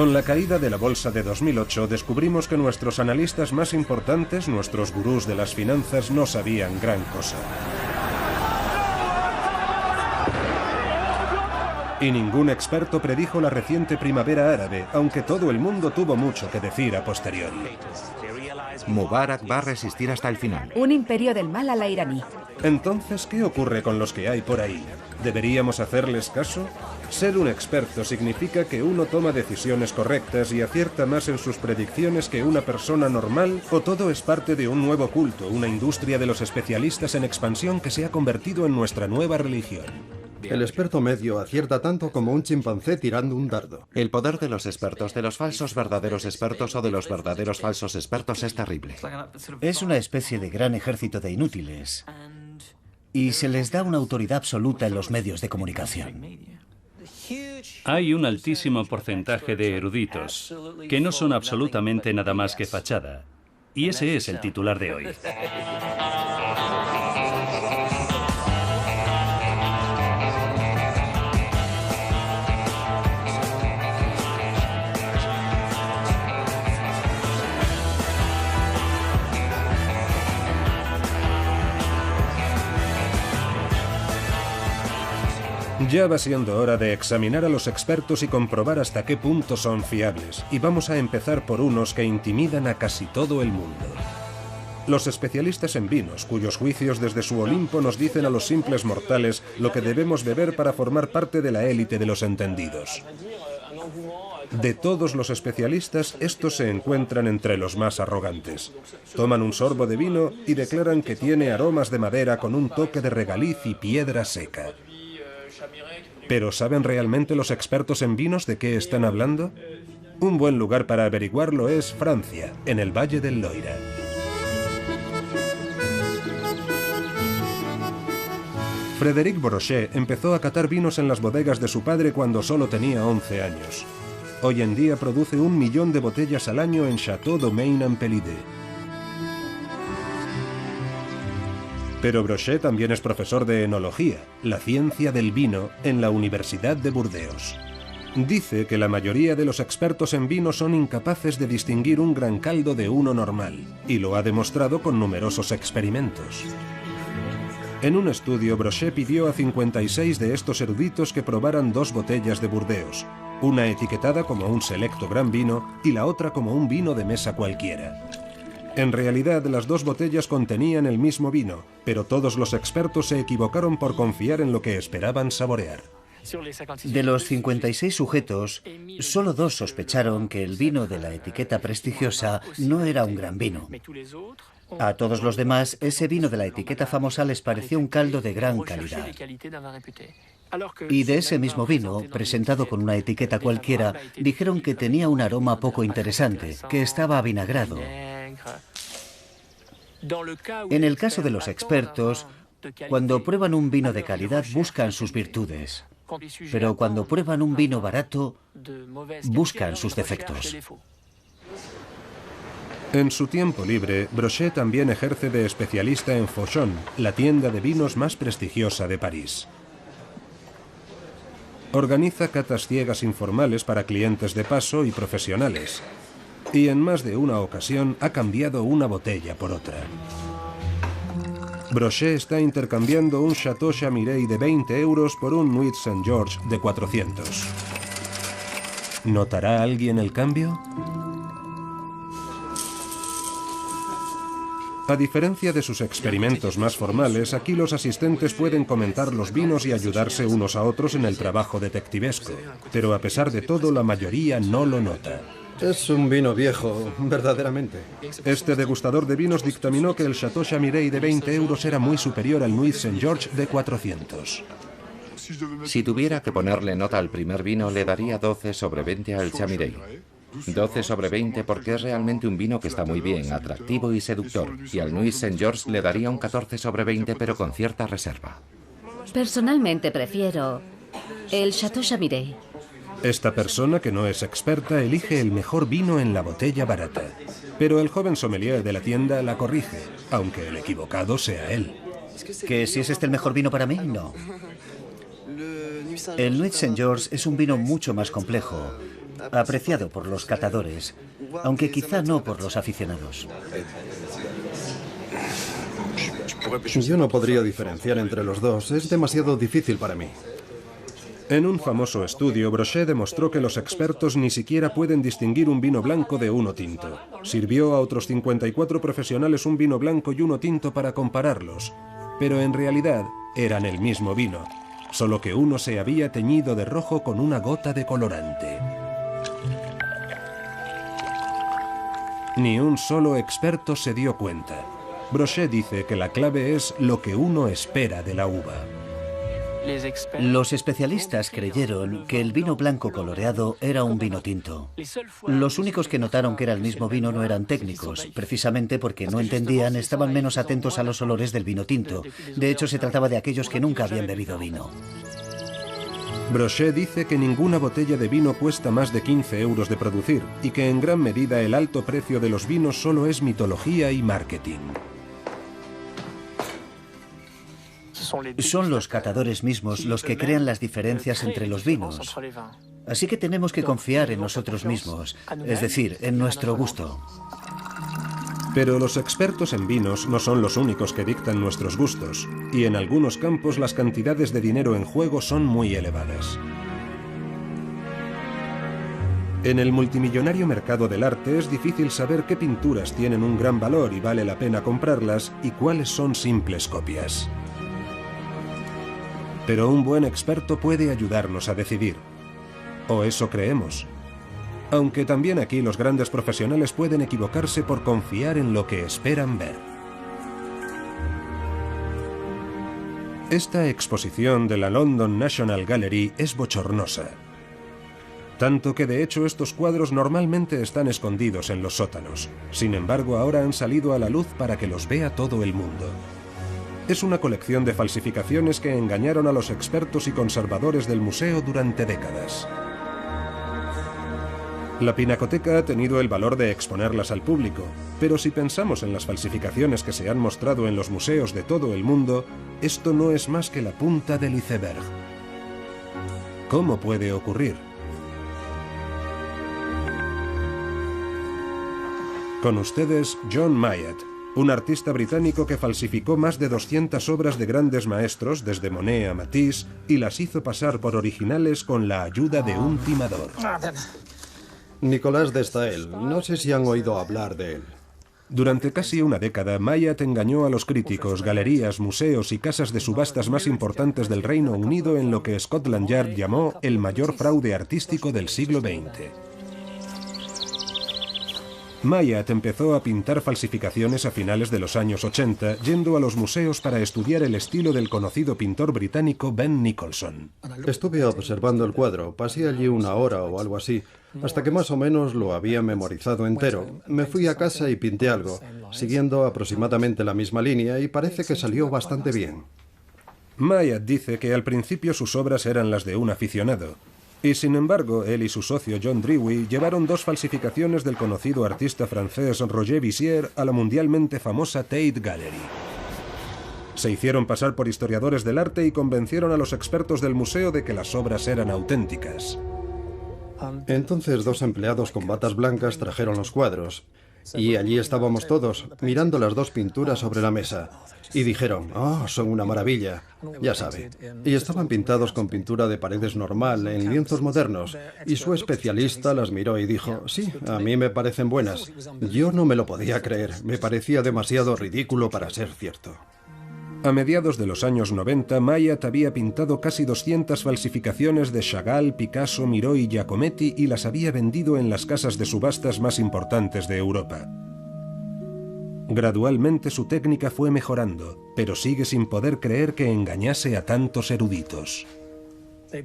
Con la caída de la bolsa de 2008 descubrimos que nuestros analistas más importantes, nuestros gurús de las finanzas, no sabían gran cosa. Y ningún experto predijo la reciente primavera árabe, aunque todo el mundo tuvo mucho que decir a posteriori. Mubarak va a resistir hasta el final. Un imperio del mal a la iraní. Entonces, ¿qué ocurre con los que hay por ahí? ¿Deberíamos hacerles caso? Ser un experto significa que uno toma decisiones correctas y acierta más en sus predicciones que una persona normal, o todo es parte de un nuevo culto, una industria de los especialistas en expansión que se ha convertido en nuestra nueva religión. El experto medio acierta tanto como un chimpancé tirando un dardo. El poder de los expertos, de los falsos verdaderos expertos o de los verdaderos falsos expertos es terrible. Es una especie de gran ejército de inútiles. Y se les da una autoridad absoluta en los medios de comunicación. Hay un altísimo porcentaje de eruditos que no son absolutamente nada más que fachada. Y ese es el titular de hoy. Ya va siendo hora de examinar a los expertos y comprobar hasta qué punto son fiables. Y vamos a empezar por unos que intimidan a casi todo el mundo. Los especialistas en vinos, cuyos juicios desde su Olimpo nos dicen a los simples mortales lo que debemos beber para formar parte de la élite de los entendidos. De todos los especialistas, estos se encuentran entre los más arrogantes. Toman un sorbo de vino y declaran que tiene aromas de madera con un toque de regaliz y piedra seca. ¿Pero saben realmente los expertos en vinos de qué están hablando? Un buen lugar para averiguarlo es Francia, en el Valle del Loira. Frédéric Brochet empezó a catar vinos en las bodegas de su padre cuando solo tenía 11 años. Hoy en día produce 1 millón de botellas al año en Château Domaine-en-Pelidé. Pero Brochet también es profesor de enología, la ciencia del vino, en la Universidad de Burdeos. Dice que la mayoría de los expertos en vino son incapaces de distinguir un gran caldo de uno normal, y lo ha demostrado con numerosos experimentos. En un estudio, Brochet pidió a 56 de estos eruditos que probaran 2 botellas de Burdeos, una etiquetada como un selecto gran vino y la otra como un vino de mesa cualquiera. En realidad, las 2 botellas contenían el mismo vino, pero todos los expertos se equivocaron por confiar en lo que esperaban saborear. De los 56 sujetos, solo 2 sospecharon que el vino de la etiqueta prestigiosa no era un gran vino. A todos los demás, ese vino de la etiqueta famosa les pareció un caldo de gran calidad. Y de ese mismo vino, presentado con una etiqueta cualquiera, dijeron que tenía un aroma poco interesante, que estaba avinagrado. En el caso de los expertos, cuando prueban un vino de calidad buscan sus virtudes, pero cuando prueban un vino barato, buscan sus defectos. En su tiempo libre, Brochet también ejerce de especialista en Fauchon, la tienda de vinos más prestigiosa de París. Organiza catas ciegas informales para clientes de paso y profesionales. Y en más de una ocasión ha cambiado una botella por otra. Brochet está intercambiando un Château Chamiret de 20 euros por un Nuit Saint-Georges de 400. ¿Notará alguien el cambio? A diferencia de sus experimentos más formales, aquí los asistentes pueden comentar los vinos y ayudarse unos a otros en el trabajo detectivesco. Pero a pesar de todo, la mayoría no lo nota. Es un vino viejo, verdaderamente. Este degustador de vinos dictaminó que el Château Chamiret de 20 euros era muy superior al Nuit Saint-Georges de 400. Si tuviera que ponerle nota al primer vino, le daría 12 sobre 20 al Chamiret. 12 sobre 20 porque es realmente un vino que está muy bien, atractivo y seductor. Y al Nuit Saint-Georges le daría un 14 sobre 20, pero con cierta reserva. Personalmente prefiero el Château Chamiret. Esta persona, que no es experta, elige el mejor vino en la botella barata. Pero el joven sommelier de la tienda la corrige, aunque el equivocado sea él. ¿Que si es este el mejor vino para mí? No. El Nuit Saint-Georges es un vino mucho más complejo. apreciado por los catadores, aunque quizá no por los aficionados. Yo no podría diferenciar entre los dos, es demasiado difícil para mí. En un famoso estudio, Brochet demostró que los expertos ni siquiera pueden distinguir un vino blanco de uno tinto. Sirvió a otros 54 profesionales un vino blanco y uno tinto para compararlos, pero en realidad eran el mismo vino, solo que uno se había teñido de rojo con una gota de colorante. Ni un solo experto se dio cuenta. Brochet dice que la clave es lo que uno espera de la uva. Los especialistas creyeron que el vino blanco coloreado era un vino tinto. Los únicos que notaron que era el mismo vino no eran técnicos, precisamente porque no entendían, estaban menos atentos a los olores del vino tinto. De hecho, se trataba de aquellos que nunca habían bebido vino. Brochet dice que ninguna botella de vino cuesta más de 15 euros de producir y que en gran medida el alto precio de los vinos solo es mitología y marketing. Son los catadores mismos los que crean las diferencias entre los vinos. Así que tenemos que confiar en nosotros mismos, es decir, en nuestro gusto. Pero los expertos en vinos no son los únicos que dictan nuestros gustos, y en algunos campos las cantidades de dinero en juego son muy elevadas. En el multimillonario mercado del arte es difícil saber qué pinturas tienen un gran valor y vale la pena comprarlas y cuáles son simples copias. Pero un buen experto puede ayudarnos a decidir. O eso creemos. Aunque también aquí los grandes profesionales pueden equivocarse por confiar en lo que esperan ver. Esta exposición de la London National Gallery es bochornosa. Tanto que de hecho estos cuadros normalmente están escondidos en los sótanos. Sin embargo, ahora han salido a la luz para que los vea todo el mundo. Es una colección de falsificaciones que engañaron a los expertos y conservadores del museo durante décadas. La Pinacoteca ha tenido el valor de exponerlas al público, pero si pensamos en las falsificaciones que se han mostrado en los museos de todo el mundo, esto no es más que la punta del iceberg. ¿Cómo puede ocurrir? Con ustedes, John Mayat, un artista británico que falsificó más de 200 obras de grandes maestros, desde Monet a Matisse, y las hizo pasar por originales con la ayuda de un timador. Nicolas de Staël, no sé si han oído hablar de él. Durante casi una década, Mayat engañó a los críticos, galerías, museos y casas de subastas más importantes del Reino Unido en lo que Scotland Yard llamó el mayor fraude artístico del siglo XX. Mayat empezó a pintar falsificaciones a finales de los años 80, yendo a los museos para estudiar el estilo del conocido pintor británico Ben Nicholson. Estuve observando el cuadro, pasé allí una hora o algo así, hasta que más o menos lo había memorizado entero. Me fui a casa y pinté algo, siguiendo aproximadamente la misma línea, y parece que salió bastante bien. Mayat dice que al principio sus obras eran las de un aficionado. Y sin embargo, él y su socio John Dewey llevaron dos falsificaciones del conocido artista francés Roger Vissier a la mundialmente famosa Tate Gallery. Se hicieron pasar por historiadores del arte y convencieron a los expertos del museo de que las obras eran auténticas. Entonces dos empleados con batas blancas trajeron los cuadros, y allí estábamos todos, mirando las dos pinturas sobre la mesa. Y dijeron, «Oh, son una maravilla», ya sabe. Y estaban pintados con pintura de paredes normal, en lienzos modernos. Y su especialista las miró y dijo, «Sí, a mí me parecen buenas». Yo no me lo podía creer, me parecía demasiado ridículo para ser cierto. A mediados de los años 90, Mayat había pintado casi 200 falsificaciones de Chagall, Picasso, Miró y Giacometti y las había vendido en las casas de subastas más importantes de Europa. Gradualmente su técnica fue mejorando, pero sigue sin poder creer que engañase a tantos eruditos.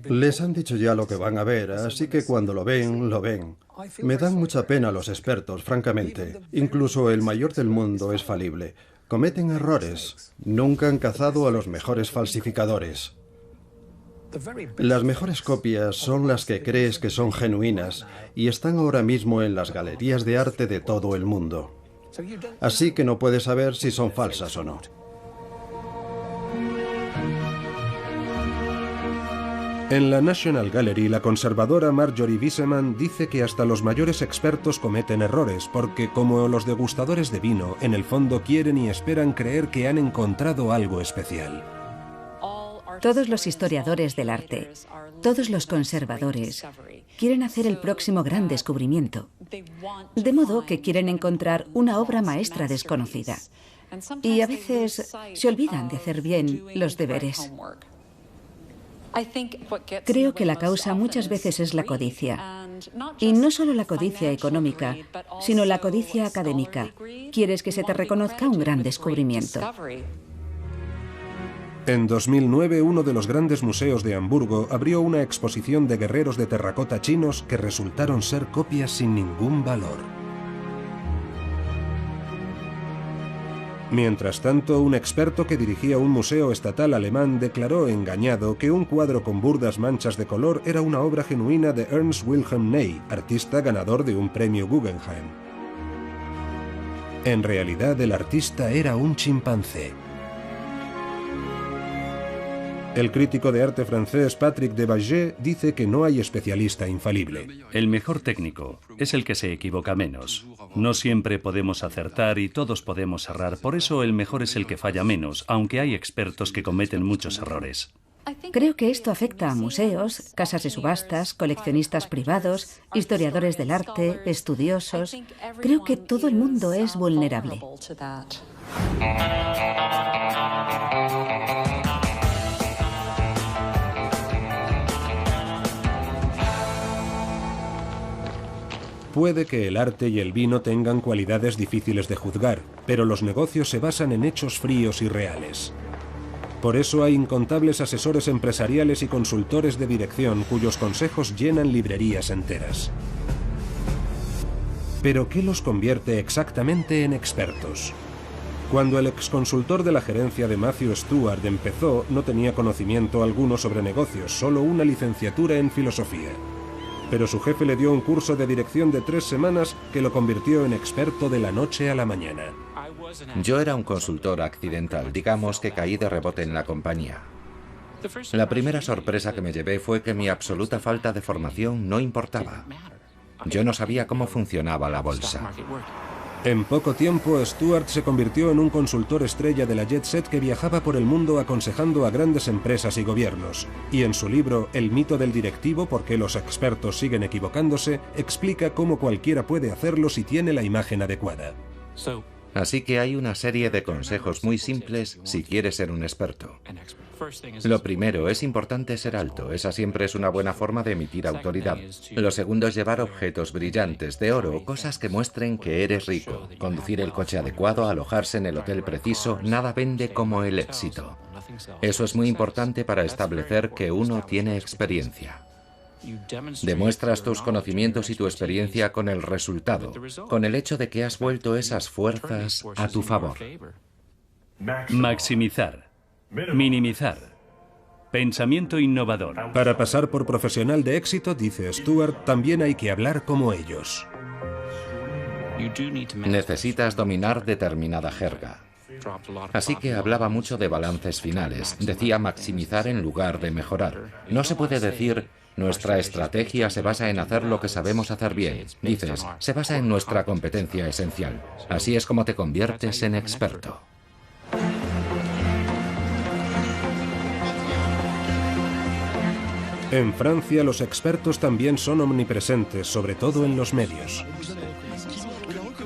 Les han dicho ya lo que van a ver, así que cuando lo ven, lo ven. Me dan mucha pena los expertos, francamente. Incluso el mayor del mundo es falible. Cometen errores. Nunca han cazado a los mejores falsificadores. Las mejores copias son las que crees que son genuinas y están ahora mismo en las galerías de arte de todo el mundo. Así que no puedes saber si son falsas o no. En la National Gallery, la conservadora Marjorie Wiseman dice que hasta los mayores expertos cometen errores, porque como los degustadores de vino, en el fondo quieren y esperan creer que han encontrado algo especial. Todos los historiadores del arte, todos los conservadores, quieren hacer el próximo gran descubrimiento. De modo que quieren encontrar una obra maestra desconocida. Y a veces se olvidan de hacer bien los deberes. Creo que la causa muchas veces es la codicia. Y no solo la codicia económica, sino la codicia académica. Quieres que se te reconozca un gran descubrimiento. En 2009, uno de los grandes museos de Hamburgo abrió una exposición de guerreros de terracota chinos que resultaron ser copias sin ningún valor. Mientras tanto, un experto que dirigía un museo estatal alemán declaró engañado que un cuadro con burdas manchas de color era una obra genuina de Ernst Wilhelm Ney, artista ganador de un premio Guggenheim. En realidad, el artista era un chimpancé. El crítico de arte francés Patrick Debaget dice que no hay especialista infalible. El mejor técnico es el que se equivoca menos. No siempre podemos acertar y todos podemos errar, por eso el mejor es el que falla menos, aunque hay expertos que cometen muchos errores. Creo que esto afecta a museos, casas de subastas, coleccionistas privados, historiadores del arte, estudiosos. Creo que todo el mundo es vulnerable. Puede que el arte y el vino tengan cualidades difíciles de juzgar, pero los negocios se basan en hechos fríos y reales. Por eso hay incontables asesores empresariales y consultores de dirección cuyos consejos llenan librerías enteras. Pero ¿qué los convierte exactamente en expertos? Cuando el exconsultor de la gerencia de Matthew Stewart empezó, no tenía conocimiento alguno sobre negocios, solo una licenciatura en filosofía. Pero su jefe le dio un curso de dirección de 3 semanas que lo convirtió en experto de la noche a la mañana. Yo era un consultor accidental, digamos que caí de rebote en la compañía. La primera sorpresa que me llevé fue que mi absoluta falta de formación no importaba. Yo no sabía cómo funcionaba la bolsa. En poco tiempo, Stewart se convirtió en un consultor estrella de la Jet Set que viajaba por el mundo aconsejando a grandes empresas y gobiernos. Y en su libro El mito del directivo, por qué los expertos siguen equivocándose, explica cómo cualquiera puede hacerlo si tiene la imagen adecuada. Así que hay una serie de consejos muy simples si quieres ser un experto. Lo primero, es importante ser alto. Esa siempre es una buena forma de emitir autoridad. Lo segundo es llevar objetos brillantes de oro, cosas que muestren que eres rico. Conducir el coche adecuado, alojarse en el hotel preciso, nada vende como el éxito. Eso es muy importante para establecer que uno tiene experiencia. Demuestras tus conocimientos y tu experiencia con el resultado, con el hecho de que has vuelto esas fuerzas a tu favor. Maximizar. Minimizar. Pensamiento innovador. Para pasar por profesional de éxito, dice Stewart, también hay que hablar como ellos. Necesitas dominar determinada jerga. Así que hablaba mucho de balances finales. Decía maximizar en lugar de mejorar. No se puede decir, nuestra estrategia se basa en hacer lo que sabemos hacer bien. Dices, se basa en nuestra competencia esencial. Así es como te conviertes en experto. En Francia, los expertos también son omnipresentes, sobre todo en los medios.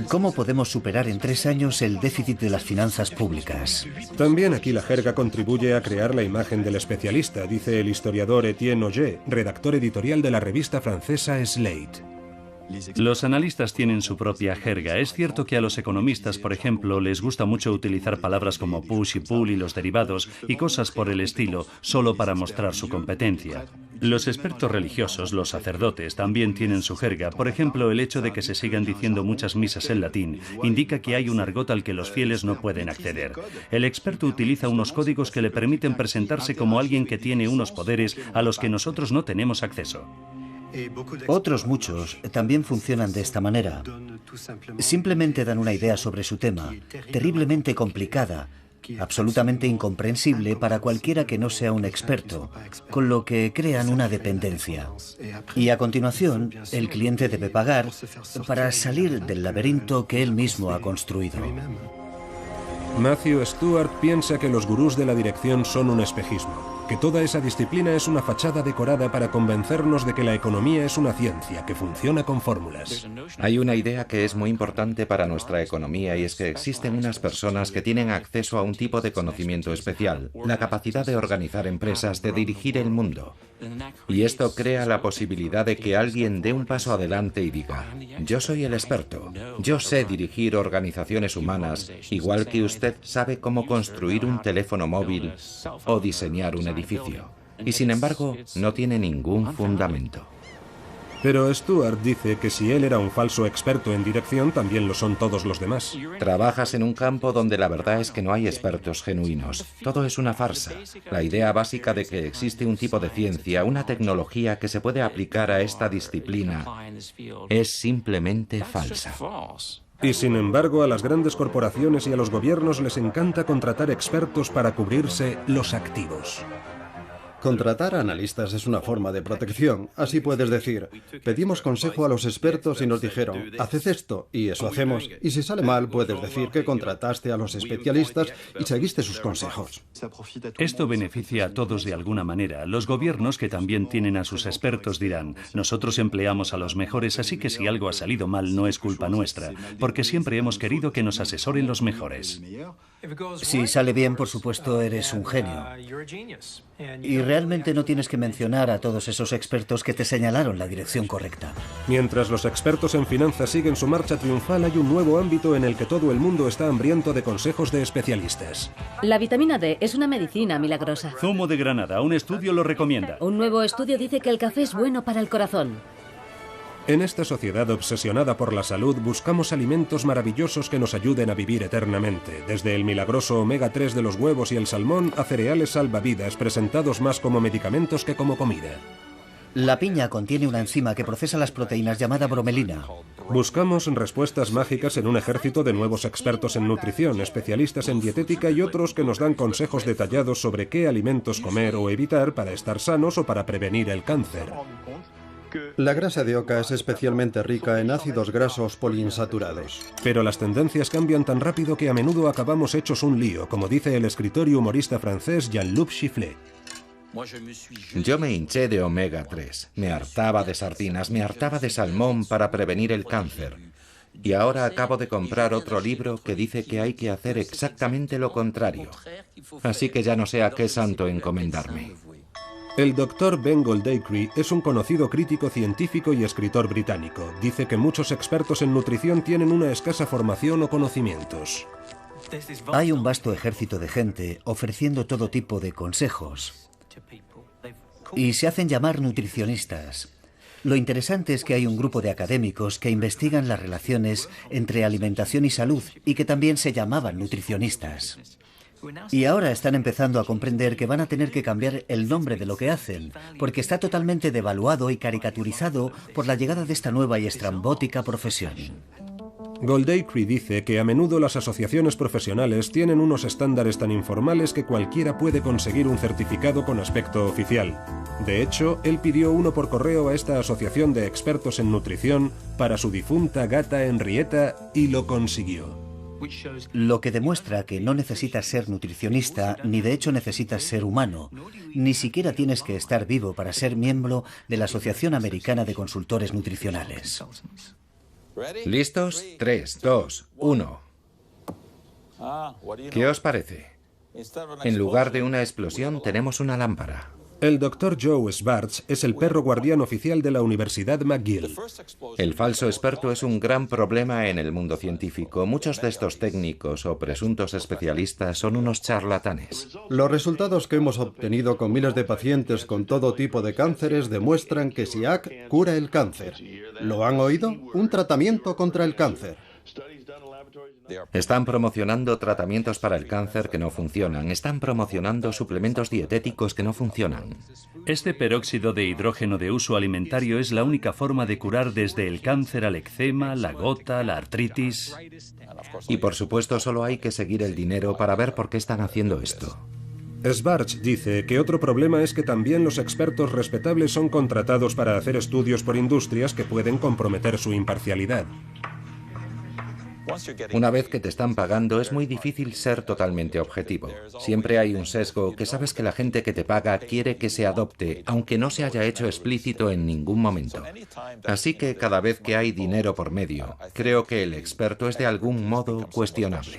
¿Cómo podemos superar en 3 años el déficit de las finanzas públicas? También aquí la jerga contribuye a crear la imagen del especialista, dice el historiador Etienne Auger, redactor editorial de la revista francesa Slate. Los analistas tienen su propia jerga. Es cierto que a los economistas, por ejemplo, les gusta mucho utilizar palabras como push y pull y los derivados y cosas por el estilo, solo para mostrar su competencia. Los expertos religiosos, los sacerdotes, también tienen su jerga. Por ejemplo, el hecho de que se sigan diciendo muchas misas en latín indica que hay un argot al que los fieles no pueden acceder. El experto utiliza unos códigos que le permiten presentarse como alguien que tiene unos poderes a los que nosotros no tenemos acceso. Otros muchos también funcionan de esta manera. Simplemente dan una idea sobre su tema, terriblemente complicada, absolutamente incomprensible para cualquiera que no sea un experto, con lo que crean una dependencia. Y a continuación, el cliente debe pagar para salir del laberinto que él mismo ha construido. Matthew Stewart piensa que los gurús de la dirección son un espejismo, que toda esa disciplina es una fachada decorada para convencernos de que la economía es una ciencia que funciona con fórmulas. Hay una idea que es muy importante para nuestra economía y es que existen unas personas que tienen acceso a un tipo de conocimiento especial, la capacidad de organizar empresas, de dirigir el mundo. Y esto crea la posibilidad de que alguien dé un paso adelante y diga: yo soy el experto, yo sé dirigir organizaciones humanas, igual que usted sabe cómo construir un teléfono móvil o diseñar un edificio. Y sin embargo, no tiene ningún fundamento. Pero Stewart dice que si él era un falso experto en dirección, también lo son todos los demás. Trabajas en un campo donde la verdad es que no hay expertos genuinos. Todo es una farsa. La idea básica de que existe un tipo de ciencia, una tecnología que se puede aplicar a esta disciplina, es simplemente falsa. Y sin embargo, a las grandes corporaciones y a los gobiernos les encanta contratar expertos para cubrirse los activos. Contratar a analistas es una forma de protección. Así puedes decir: pedimos consejo a los expertos y nos dijeron, haced esto, y eso hacemos. Y si sale mal, puedes decir que contrataste a los especialistas y seguiste sus consejos. Esto beneficia a todos de alguna manera. Los gobiernos, que también tienen a sus expertos, dirán: nosotros empleamos a los mejores, así que si algo ha salido mal no es culpa nuestra, porque siempre hemos querido que nos asesoren los mejores. Si sale bien, por supuesto, eres un genio. Y realmente no tienes que mencionar a todos esos expertos que te señalaron la dirección correcta. Mientras los expertos en finanzas siguen su marcha triunfal, hay un nuevo ámbito en el que todo el mundo está hambriento de consejos de especialistas. La vitamina D es una medicina milagrosa. Zumo de granada, un estudio lo recomienda. Un nuevo estudio dice que el café es bueno para el corazón. En esta sociedad obsesionada por la salud, buscamos alimentos maravillosos que nos ayuden a vivir eternamente, desde el milagroso omega 3 de los huevos y el salmón a cereales salvavidas presentados más como medicamentos que como comida. La piña contiene una enzima que procesa las proteínas llamada bromelina. Buscamos respuestas mágicas en un ejército de nuevos expertos en nutrición, especialistas en dietética y otros que nos dan consejos detallados sobre qué alimentos comer o evitar para estar sanos o para prevenir el cáncer. La grasa de oca es especialmente rica en ácidos grasos poliinsaturados. Pero las tendencias cambian tan rápido que a menudo acabamos hechos un lío, como dice el escritor y humorista francés Jean-Luc Chifflet. Yo me hinché de omega 3, me hartaba de sardinas, me hartaba de salmón para prevenir el cáncer. Y ahora acabo de comprar otro libro que dice que hay que hacer exactamente lo contrario. Así que ya no sé a qué santo encomendarme. El Dr. Ben Goldacre es un conocido crítico científico y escritor británico. Dice que muchos expertos en nutrición tienen una escasa formación o conocimientos. Hay un vasto ejército de gente ofreciendo todo tipo de consejos y se hacen llamar nutricionistas. Lo interesante es que hay un grupo de académicos que investigan las relaciones entre alimentación y salud y que también se llamaban nutricionistas. Y ahora están empezando a comprender que van a tener que cambiar el nombre de lo que hacen, porque está totalmente devaluado y caricaturizado por la llegada de esta nueva y estrambótica profesión. Goldacre dice que a menudo las asociaciones profesionales tienen unos estándares tan informales que cualquiera puede conseguir un certificado con aspecto oficial. De hecho, él pidió uno por correo a esta asociación de expertos en nutrición para su difunta gata Henrietta y lo consiguió. Lo que demuestra que no necesitas ser nutricionista, ni de hecho necesitas ser humano. Ni siquiera tienes que estar vivo para ser miembro de la Asociación Americana de Consultores Nutricionales. ¿Listos? 3, 2, 1. ¿Qué os parece? En lugar de una explosión tenemos una lámpara. El Dr. Joe Schwartz es el perro guardián oficial de la Universidad McGill. El falso experto es un gran problema en el mundo científico. Muchos de estos técnicos o presuntos especialistas son unos charlatanes. Los resultados que hemos obtenido con miles de pacientes con todo tipo de cánceres demuestran que SIAC cura el cáncer. ¿Lo han oído? Un tratamiento contra el cáncer. Están promocionando tratamientos para el cáncer que no funcionan. Están promocionando suplementos dietéticos que no funcionan. Este peróxido de hidrógeno de uso alimentario es la única forma de curar desde el cáncer al eczema, la gota, la artritis. Y por supuesto solo hay que seguir el dinero para ver por qué están haciendo esto. Schwartz dice que otro problema es que también los expertos respetables son contratados para hacer estudios por industrias que pueden comprometer su imparcialidad. Una vez que te están pagando es muy difícil ser totalmente objetivo. Siempre hay un sesgo que sabes que la gente que te paga quiere que se adopte, aunque no se haya hecho explícito en ningún momento. Así que cada vez que hay dinero por medio, creo que el experto es de algún modo cuestionable.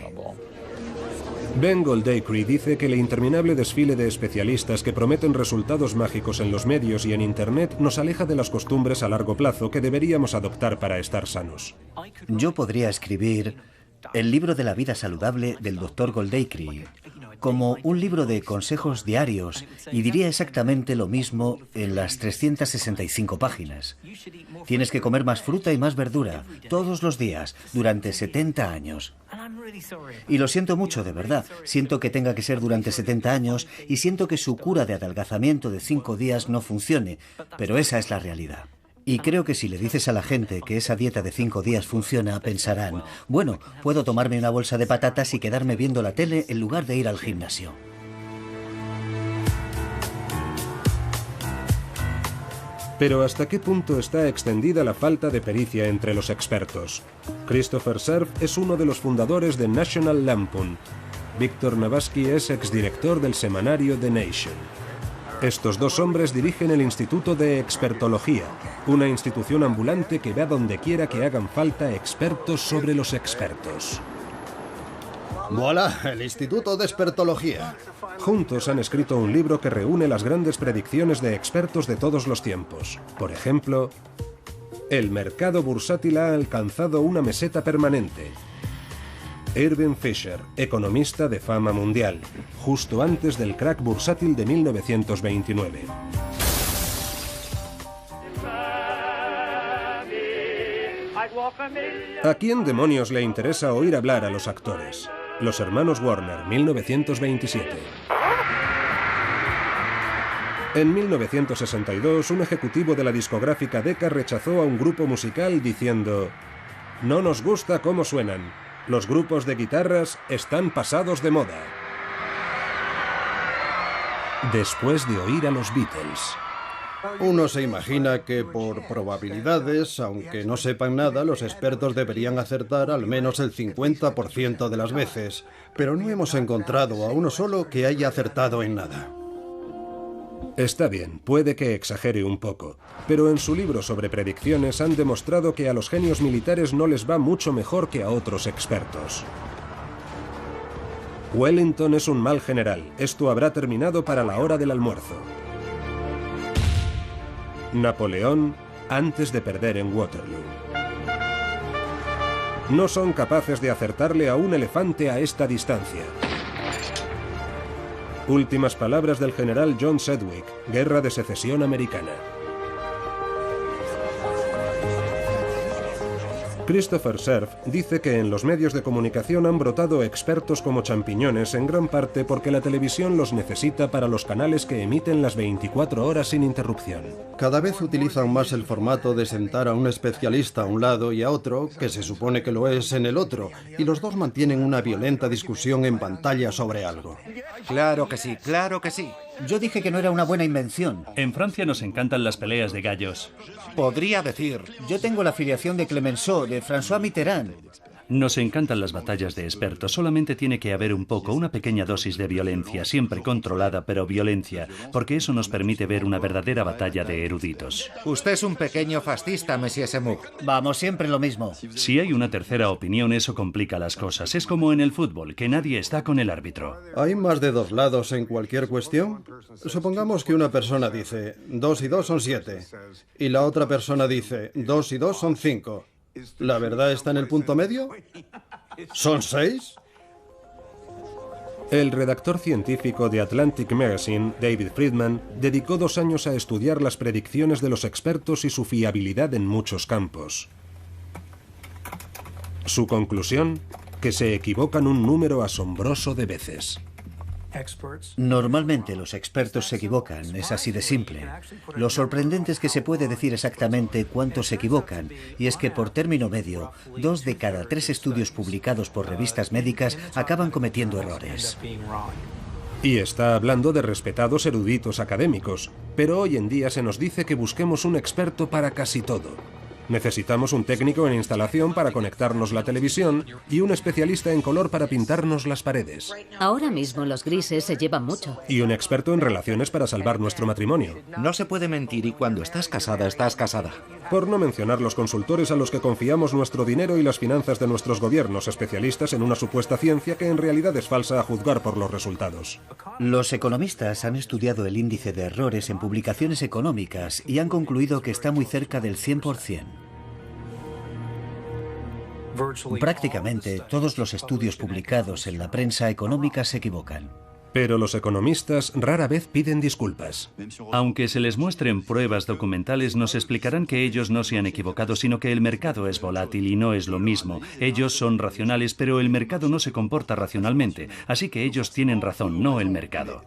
Ben Goldacre dice que el interminable desfile de especialistas que prometen resultados mágicos en los medios y en Internet nos aleja de las costumbres a largo plazo que deberíamos adoptar para estar sanos. Yo podría escribir el libro de la vida saludable del Dr. Goldacre como un libro de consejos diarios y diría exactamente lo mismo en las 365 páginas. Tienes que comer más fruta y más verdura todos los días durante 70 años. Y lo siento mucho, de verdad. Siento que tenga que ser durante 70 años y siento que su cura de adelgazamiento de 5 días no funcione, pero esa es la realidad. Y creo que si le dices a la gente que esa dieta de 5 días funciona, pensarán, bueno, puedo tomarme una bolsa de patatas y quedarme viendo la tele en lugar de ir al gimnasio. Pero ¿hasta qué punto está extendida la falta de pericia entre los expertos? Christopher Cerf es uno de los fundadores de National Lampoon. Víctor Navasky es exdirector del semanario The Nation. Estos dos hombres dirigen el Instituto de Expertología, una institución ambulante que va donde quiera que hagan falta expertos sobre los expertos. ¡Voilà! El Instituto de Expertología. Juntos han escrito un libro que reúne las grandes predicciones de expertos de todos los tiempos. Por ejemplo, el mercado bursátil ha alcanzado una meseta permanente. Irving Fisher, economista de fama mundial, justo antes del crack bursátil de 1929. ¿A quién demonios le interesa oír hablar a los actores? Los hermanos Warner, 1927. En 1962, un ejecutivo de la discográfica Decca rechazó a un grupo musical diciendo: «No nos gusta cómo suenan. Los grupos de guitarras están pasados de moda». Después de oír a los Beatles. Uno se imagina que por probabilidades, aunque no sepan nada, los expertos deberían acertar al menos el 50% de las veces, pero no hemos encontrado a uno solo que haya acertado en nada. Está bien, puede que exagere un poco, pero en su libro sobre predicciones han demostrado que a los genios militares no les va mucho mejor que a otros expertos. Wellington es un mal general, esto habrá terminado para la hora del almuerzo. Napoleón antes de perder en Waterloo. No son capaces de acertarle a un elefante a esta distancia. Últimas palabras del general John Sedgwick, Guerra de Secesión Americana. Christopher Cerf dice que en los medios de comunicación han brotado expertos como champiñones en gran parte porque la televisión los necesita para los canales que emiten las 24 horas sin interrupción. Cada vez utilizan más el formato de sentar a un especialista a un lado y a otro, que se supone que lo es en el otro, y los dos mantienen una violenta discusión en pantalla sobre algo. Claro que sí, claro que sí. Yo dije que no era una buena invención. En Francia nos encantan las peleas de gallos. Podría decir... Yo tengo la afiliación de Clemenceau, de François Mitterrand. Nos encantan las batallas de expertos, solamente tiene que haber un poco, una pequeña dosis de violencia, siempre controlada, pero violencia, porque eso nos permite ver una verdadera batalla de eruditos. Usted es un pequeño fascista, Monsieur Semouk. Vamos, siempre lo mismo. Si hay una tercera opinión, eso complica las cosas. Es como en el fútbol, que nadie está con el árbitro. ¿Hay más de dos lados en cualquier cuestión? Supongamos que una persona dice 2 y 2 son 7 y la otra persona dice 2 y 2 son 5. ¿La verdad está en el punto medio? ¿Son 6? El redactor científico de Atlantic Magazine, David Friedman, dedicó 2 años a estudiar las predicciones de los expertos y su fiabilidad en muchos campos. Su conclusión: que se equivocan un número asombroso de veces. Normalmente los expertos se equivocan, es así de simple. Lo sorprendente es que se puede decir exactamente cuántos se equivocan, y es que por término medio, 2 de cada 3 estudios publicados por revistas médicas acaban cometiendo errores. Y está hablando de respetados eruditos académicos, pero hoy en día se nos dice que busquemos un experto para casi todo. Necesitamos un técnico en instalación para conectarnos la televisión y un especialista en color para pintarnos las paredes. Ahora mismo los grises se llevan mucho. Y un experto en relaciones para salvar nuestro matrimonio. No se puede mentir y cuando estás casada, estás casada. Por no mencionar los consultores a los que confiamos nuestro dinero y las finanzas de nuestros gobiernos, especialistas en una supuesta ciencia que en realidad es falsa a juzgar por los resultados. Los economistas han estudiado el índice de errores en publicaciones económicas y han concluido que está muy cerca del 100%. Prácticamente todos los estudios publicados en la prensa económica se equivocan. Pero los economistas rara vez piden disculpas. Aunque se les muestren pruebas documentales, nos explicarán que ellos no se han equivocado, sino que el mercado es volátil y no es lo mismo. Ellos son racionales, pero el mercado no se comporta racionalmente. Así que ellos tienen razón, no el mercado.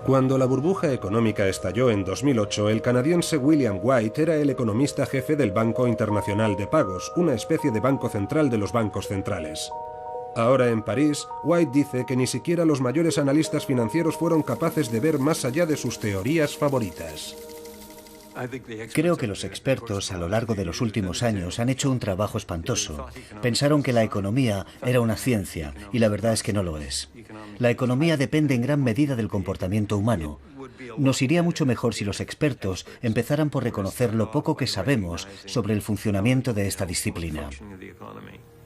Cuando la burbuja económica estalló en 2008, el canadiense William White era el economista jefe del Banco Internacional de Pagos, una especie de banco central de los bancos centrales. Ahora en París, White dice que ni siquiera los mayores analistas financieros fueron capaces de ver más allá de sus teorías favoritas. Creo que los expertos a lo largo de los últimos años han hecho un trabajo espantoso. Pensaron que la economía era una ciencia y la verdad es que no lo es. La economía depende en gran medida del comportamiento humano. Nos iría mucho mejor si los expertos empezaran por reconocer lo poco que sabemos sobre el funcionamiento de esta disciplina.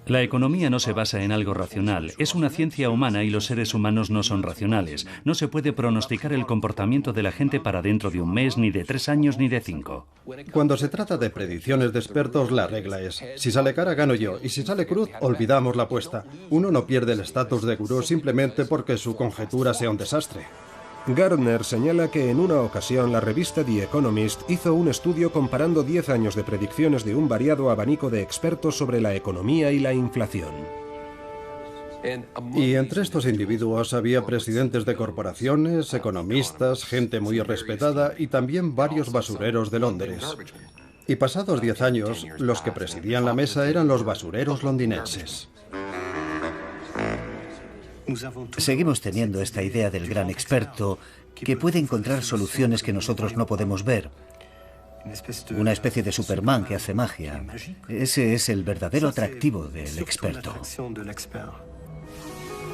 La economía no se basa en algo racional, es una ciencia humana y los seres humanos no son racionales. No se puede pronosticar el comportamiento de la gente para dentro de un mes, ni de 3 años, ni de 5. Cuando se trata de predicciones de expertos, la regla es: si sale cara, gano yo, y si sale cruz, olvidamos la apuesta. Uno no pierde el estatus de gurú simplemente porque su conjetura sea un desastre. Gardner señala que en una ocasión la revista The Economist hizo un estudio comparando 10 años de predicciones de un variado abanico de expertos sobre la economía y la inflación. Y entre estos individuos había presidentes de corporaciones, economistas, gente muy respetada y también varios basureros de Londres. Y pasados 10 años, los que presidían la mesa eran los basureros londinenses. Seguimos teniendo esta idea del gran experto que puede encontrar soluciones que nosotros no podemos ver. Una especie de Superman que hace magia. Ese es el verdadero atractivo del experto.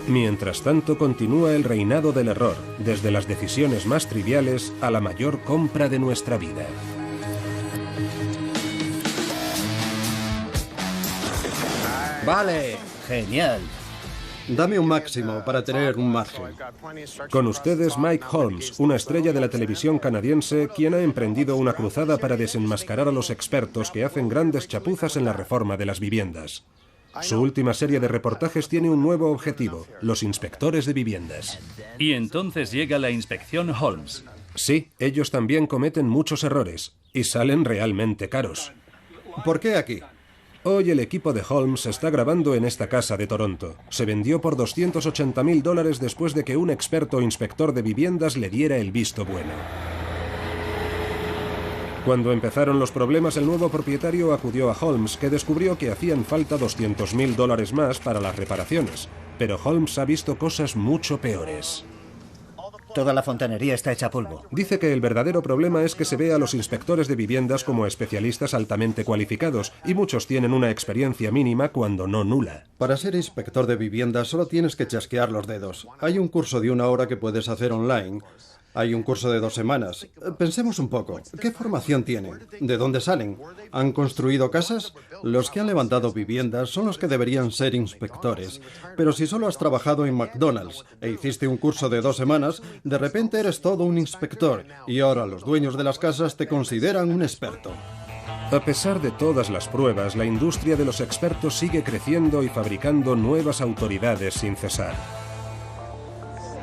Mientras tanto, continúa el reinado del error, desde las decisiones más triviales a la mayor compra de nuestra vida. Vale, genial. Dame un máximo para tener un margen. Con ustedes Mike Holmes, una estrella de la televisión canadiense, quien ha emprendido una cruzada para desenmascarar a los expertos que hacen grandes chapuzas en la reforma de las viviendas. Su última serie de reportajes tiene un nuevo objetivo: los inspectores de viviendas. Y entonces llega la inspección Holmes. Sí, ellos también cometen muchos errores y salen realmente caros. ¿Por qué aquí? Hoy el equipo de Holmes está grabando en esta casa de Toronto. Se vendió por $280.000 después de que un experto inspector de viviendas le diera el visto bueno. Cuando empezaron los problemas, el nuevo propietario acudió a Holmes, que descubrió que hacían falta $200.000 más para las reparaciones. Pero Holmes ha visto cosas mucho peores. Toda la fontanería está hecha polvo. Dice que el verdadero problema es que se ve a los inspectores de viviendas como especialistas altamente cualificados, y muchos tienen una experiencia mínima cuando no nula. Para ser inspector de viviendas solo tienes que chasquear los dedos. Hay un curso de 1 hora que puedes hacer online. Hay un curso de 2 semanas. Pensemos un poco. ¿Qué formación tienen? ¿De dónde salen? ¿Han construido casas? Los que han levantado viviendas son los que deberían ser inspectores. Pero si solo has trabajado en McDonald's e hiciste un curso de 2 semanas, de repente eres todo un inspector. Y ahora los dueños de las casas te consideran un experto. A pesar de todas las pruebas, la industria de los expertos sigue creciendo y fabricando nuevas autoridades sin cesar.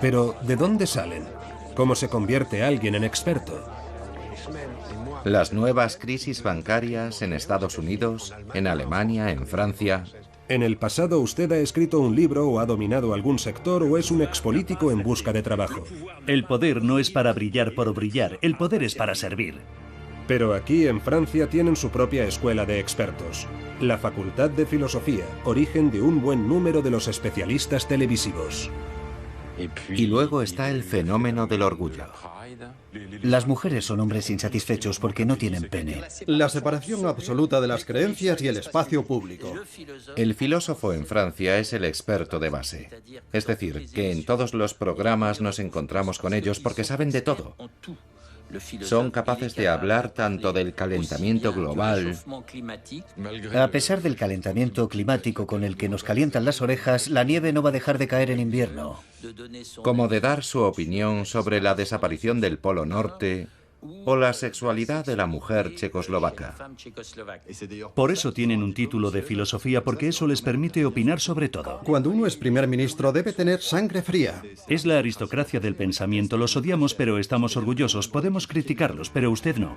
Pero, ¿de dónde salen? ¿Cómo se convierte alguien en experto? Las nuevas crisis bancarias en Estados Unidos, en Alemania, en Francia. En el pasado usted ha escrito un libro o ha dominado algún sector o es un expolítico en busca de trabajo. El poder no es para brillar por brillar, el poder es para servir. Pero aquí en Francia tienen su propia escuela de expertos, la Facultad de Filosofía, origen de un buen número de los especialistas televisivos. Y luego está el fenómeno del orgullo. Las mujeres son hombres insatisfechos porque no tienen pene. La separación absoluta de las creencias y el espacio público. El filósofo en Francia es el experto de base. Es decir, que en todos los programas nos encontramos con ellos porque saben de todo. Son capaces de hablar tanto del calentamiento global. A pesar del calentamiento climático con el que nos calientan las orejas, la nieve no va a dejar de caer en invierno. Como de dar su opinión sobre la desaparición del Polo Norte o la sexualidad de la mujer checoslovaca. Por eso tienen un título de filosofía, porque eso les permite opinar sobre todo. Cuando uno es primer ministro debe tener sangre fría. Es la aristocracia del pensamiento. Los odiamos, pero estamos orgullosos. Podemos criticarlos, pero usted no.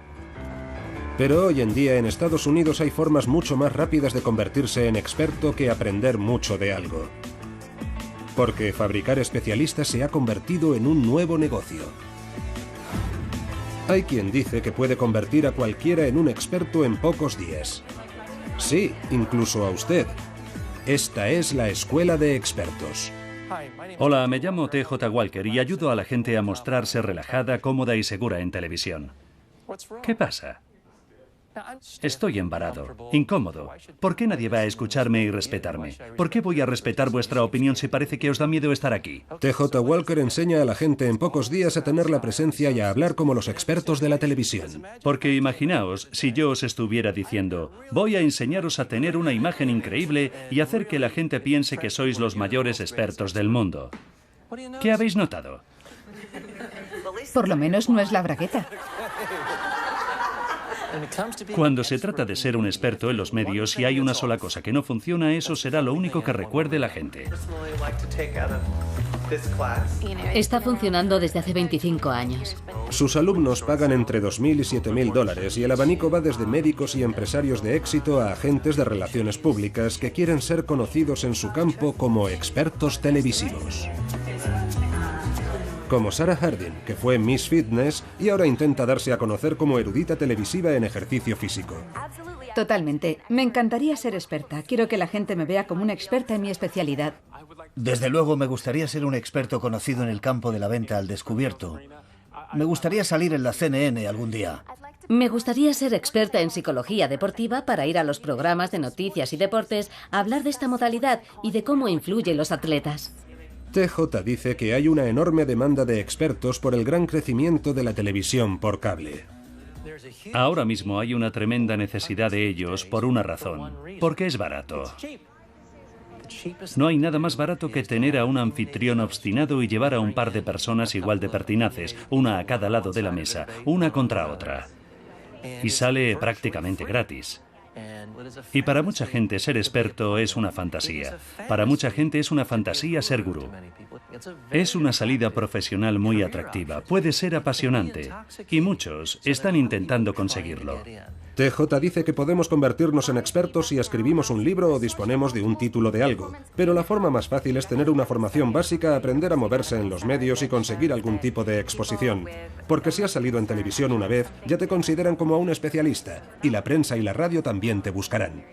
Pero hoy en día en Estados Unidos hay formas mucho más rápidas de convertirse en experto que aprender mucho de algo. Porque fabricar especialistas se ha convertido en un nuevo negocio. Hay quien dice que puede convertir a cualquiera en un experto en pocos días. Sí, incluso a usted. Esta es la Escuela de Expertos. Hola, me llamo T.J. Walker y ayudo a la gente a mostrarse relajada, cómoda y segura en televisión. ¿Qué pasa? Estoy embarado, incómodo. ¿Por qué nadie va a escucharme y respetarme? ¿Por qué voy a respetar vuestra opinión si parece que os da miedo estar aquí? T.J. Walker enseña a la gente en pocos días a tener la presencia y a hablar como los expertos de la televisión. Porque imaginaos si yo os estuviera diciendo, voy a enseñaros a tener una imagen increíble y hacer que la gente piense que sois los mayores expertos del mundo. ¿Qué habéis notado? Por lo menos no es la bragueta. Cuando se trata de ser un experto en los medios, si hay una sola cosa que no funciona, eso será lo único que recuerde la gente. Está funcionando desde hace 25 años. Sus alumnos pagan entre $2.000 y $7.000 y el abanico va desde médicos y empresarios de éxito a agentes de relaciones públicas que quieren ser conocidos en su campo como expertos televisivos. Como Sarah Harding, que fue Miss Fitness y ahora intenta darse a conocer como erudita televisiva en ejercicio físico. Totalmente. Me encantaría ser experta. Quiero que la gente me vea como una experta en mi especialidad. Desde luego me gustaría ser un experto conocido en el campo de la venta al descubierto. Me gustaría salir en la CNN algún día. Me gustaría ser experta en psicología deportiva para ir a los programas de noticias y deportes a hablar de esta modalidad y de cómo influye en los atletas. TJ dice que hay una enorme demanda de expertos por el gran crecimiento de la televisión por cable. Ahora mismo hay una tremenda necesidad de ellos por una razón, porque es barato. No hay nada más barato que tener a un anfitrión obstinado y llevar a un par de personas igual de pertinaces, una a cada lado de la mesa, una contra otra. Y sale prácticamente gratis. Y para mucha gente ser experto es una fantasía. Para mucha gente es una fantasía ser gurú. Es una salida profesional muy atractiva, puede ser apasionante, y muchos están intentando conseguirlo. TJ dice que podemos convertirnos en expertos si escribimos un libro o disponemos de un título de algo, pero la forma más fácil es tener una formación básica, aprender a moverse en los medios y conseguir algún tipo de exposición. Porque si has salido en televisión una vez, ya te consideran como un especialista, y la prensa y la radio también te buscarán.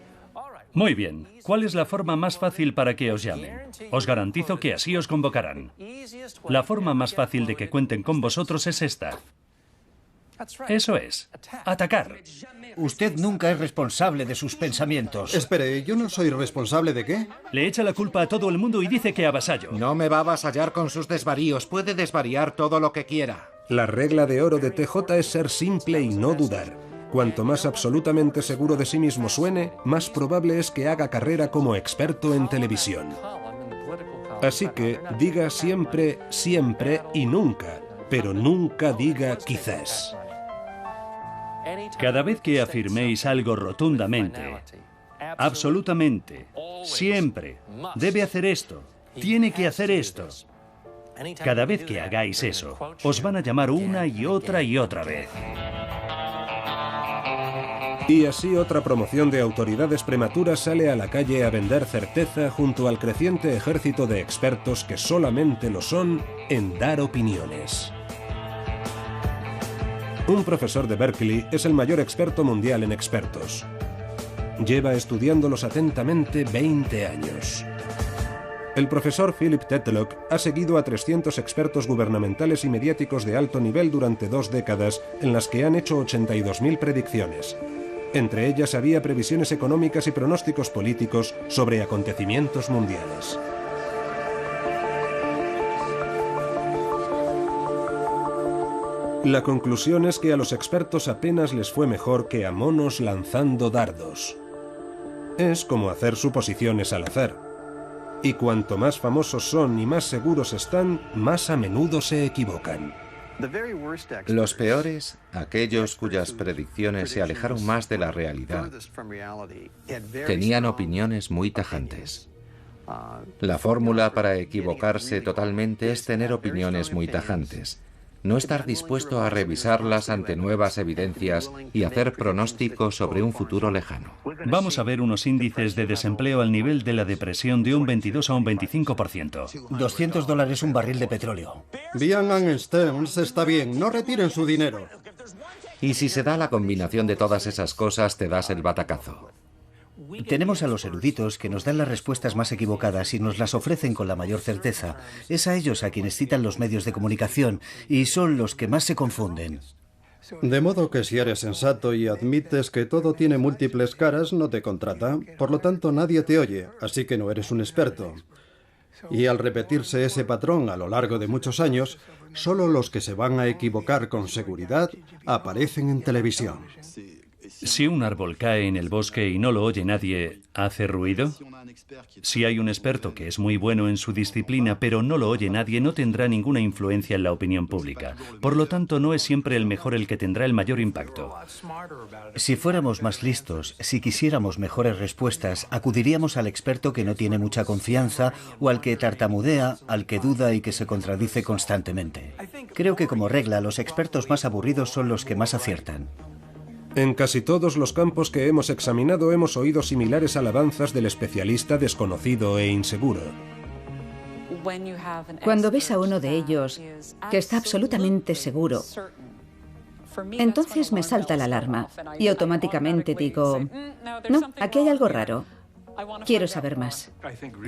Muy bien, ¿cuál es la forma más fácil para que os llamen? Os garantizo que así os convocarán. La forma más fácil de que cuenten con vosotros es esta. Eso es, atacar. Usted nunca es responsable de sus pensamientos. Espere, ¿yo no soy responsable de qué? Le echa la culpa a todo el mundo y dice que avasallo. No me va a avasallar con sus desvaríos, puede desvariar todo lo que quiera. La regla de oro de TJ es ser simple y no dudar. Cuanto más absolutamente seguro de sí mismo suene, más probable es que haga carrera como experto en televisión. Así que diga siempre, siempre y nunca, pero nunca diga quizás. Cada vez que afirméis algo rotundamente, absolutamente, siempre, debe hacer esto, tiene que hacer esto. Cada vez que hagáis eso, os van a llamar una y otra vez. Y así otra promoción de autoridades prematuras sale a la calle a vender certeza junto al creciente ejército de expertos que solamente lo son en dar opiniones. Un profesor de Berkeley es el mayor experto mundial en expertos. Lleva estudiándolos atentamente 20 años. El profesor Philip Tetlock ha seguido a 300 expertos gubernamentales y mediáticos de alto nivel durante 2 décadas, en las que han hecho 82.000 predicciones. Entre ellas había previsiones económicas y pronósticos políticos sobre acontecimientos mundiales. La conclusión es que a los expertos apenas les fue mejor que a monos lanzando dardos. Es como hacer suposiciones al azar. Y cuanto más famosos son y más seguros están, más a menudo se equivocan. Los peores, aquellos cuyas predicciones se alejaron más de la realidad, tenían opiniones muy tajantes. La fórmula para equivocarse totalmente es tener opiniones muy tajantes. No estar dispuesto a revisarlas ante nuevas evidencias y hacer pronósticos sobre un futuro lejano. Vamos a ver unos índices de desempleo al nivel de la depresión de un 22 a un 25%. $200 un barril de petróleo. Bien, Stearns, está bien, no retiren su dinero. Y si se da la combinación de todas esas cosas, te das el batacazo. Tenemos a los eruditos que nos dan las respuestas más equivocadas y nos las ofrecen con la mayor certeza. Es a ellos a quienes citan los medios de comunicación y son los que más se confunden. De modo que si eres sensato y admites que todo tiene múltiples caras, no te contrata. Por lo tanto, nadie te oye, así que no eres un experto. Y al repetirse ese patrón a lo largo de muchos años, solo los que se van a equivocar con seguridad aparecen en televisión. Si un árbol cae en el bosque y no lo oye nadie, ¿hace ruido? Si hay un experto que es muy bueno en su disciplina, pero no lo oye nadie, no tendrá ninguna influencia en la opinión pública. Por lo tanto, no es siempre el mejor el que tendrá el mayor impacto. Si fuéramos más listos, si quisiéramos mejores respuestas, acudiríamos al experto que no tiene mucha confianza o al que tartamudea, al que duda y que se contradice constantemente. Creo que como regla, los expertos más aburridos son los que más aciertan. En casi todos los campos que hemos examinado hemos oído similares alabanzas del especialista desconocido e inseguro. Cuando ves a uno de ellos que está absolutamente seguro, entonces me salta la alarma y automáticamente digo, no, aquí hay algo raro. Quiero saber más.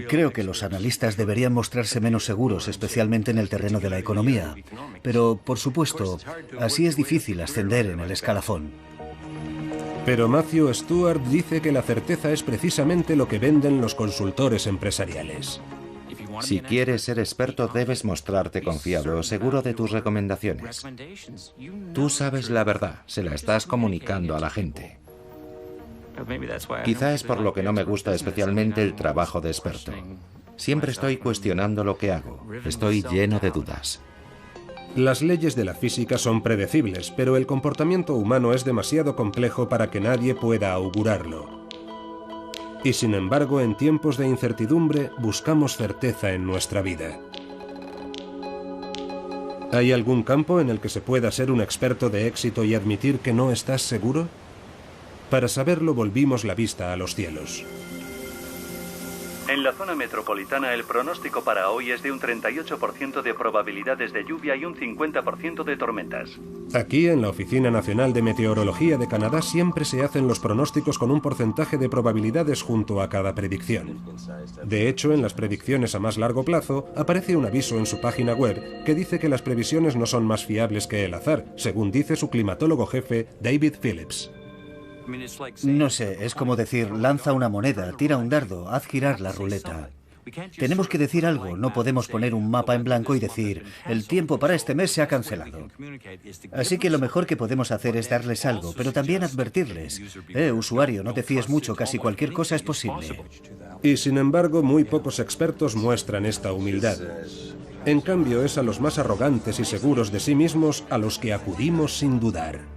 Creo que los analistas deberían mostrarse menos seguros, especialmente en el terreno de la economía. Pero, por supuesto, así es difícil ascender en el escalafón. Pero Matthew Stewart dice que la certeza es precisamente lo que venden los consultores empresariales. Si quieres ser experto, debes mostrarte confiado, seguro de tus recomendaciones. Tú sabes la verdad, se la estás comunicando a la gente. Quizá es por lo que no me gusta especialmente el trabajo de experto. Siempre estoy cuestionando lo que hago. Estoy lleno de dudas. Las leyes de la física son predecibles, pero el comportamiento humano es demasiado complejo para que nadie pueda augurarlo. Y sin embargo, en tiempos de incertidumbre, buscamos certeza en nuestra vida. ¿Hay algún campo en el que se pueda ser un experto de éxito y admitir que no estás seguro? Para saberlo, volvimos la vista a los cielos. En la zona metropolitana, el pronóstico para hoy es de un 38% de probabilidades de lluvia y un 50% de tormentas. Aquí, en la Oficina Nacional de Meteorología de Canadá, siempre se hacen los pronósticos con un porcentaje de probabilidades junto a cada predicción. De hecho, en las predicciones a más largo plazo, aparece un aviso en su página web que dice que las previsiones no son más fiables que el azar, según dice su climatólogo jefe, David Phillips. No sé, es como decir, lanza una moneda, tira un dardo, haz girar la ruleta. Tenemos que decir algo, no podemos poner un mapa en blanco y decir, el tiempo para este mes se ha cancelado. Así que lo mejor que podemos hacer es darles algo, pero también advertirles. Usuario, no te fíes mucho, casi cualquier cosa es posible. Y sin embargo, muy pocos expertos muestran esta humildad. En cambio, es a los más arrogantes y seguros de sí mismos a los que acudimos sin dudar.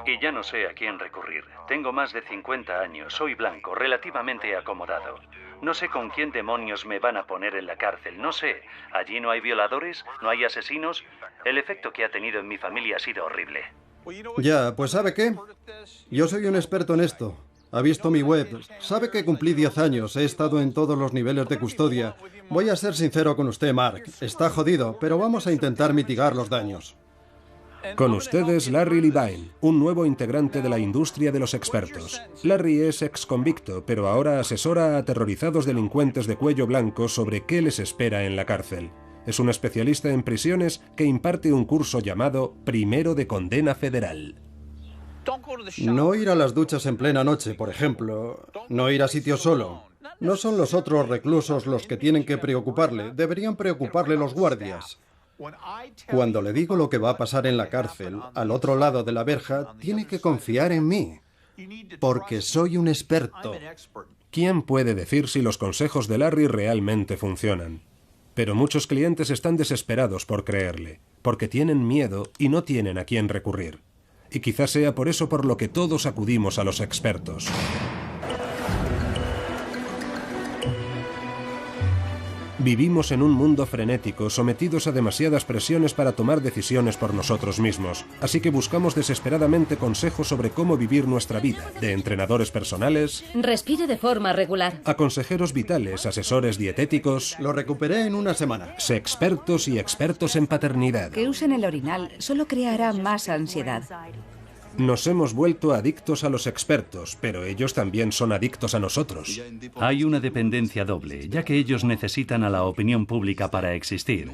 Y ya no sé a quién recurrir. Tengo más de 50 años, soy blanco, relativamente acomodado. No sé con quién demonios me van a poner en la cárcel, no sé. Allí no hay violadores, no hay asesinos. El efecto que ha tenido en mi familia ha sido horrible. Ya, pues ¿sabe qué? Yo soy un experto en esto. Ha visto mi web. Sabe que cumplí 10 años. He estado en todos los niveles de custodia. Voy a ser sincero con usted, Mark. Está jodido, pero vamos a intentar mitigar los daños. Con ustedes, Larry Levine, un nuevo integrante de la industria de los expertos. Larry es exconvicto, pero ahora asesora a aterrorizados delincuentes de cuello blanco sobre qué les espera en la cárcel. Es un especialista en prisiones que imparte un curso llamado Primero de Condena Federal. No ir a las duchas en plena noche, por ejemplo. No ir a sitios solo. No son los otros reclusos los que tienen que preocuparle. Deberían preocuparle los guardias. Cuando le digo lo que va a pasar en la cárcel, al otro lado de la verja, tiene que confiar en mí. Porque soy un experto. ¿Quién puede decir si los consejos de Larry realmente funcionan? Pero muchos clientes están desesperados por creerle, porque tienen miedo y no tienen a quién recurrir. Y quizás sea por eso por lo que todos acudimos a los expertos. Vivimos en un mundo frenético, sometidos a demasiadas presiones para tomar decisiones por nosotros mismos. Así que buscamos desesperadamente consejos sobre cómo vivir nuestra vida, de entrenadores personales... Respire de forma regular. A consejeros vitales, asesores dietéticos... Lo recuperé en una semana. Sexpertos y expertos en paternidad. Que usen el orinal solo creará más ansiedad. Nos hemos vuelto adictos a los expertos, pero ellos también son adictos a nosotros. Hay una dependencia doble, ya que ellos necesitan a la opinión pública para existir.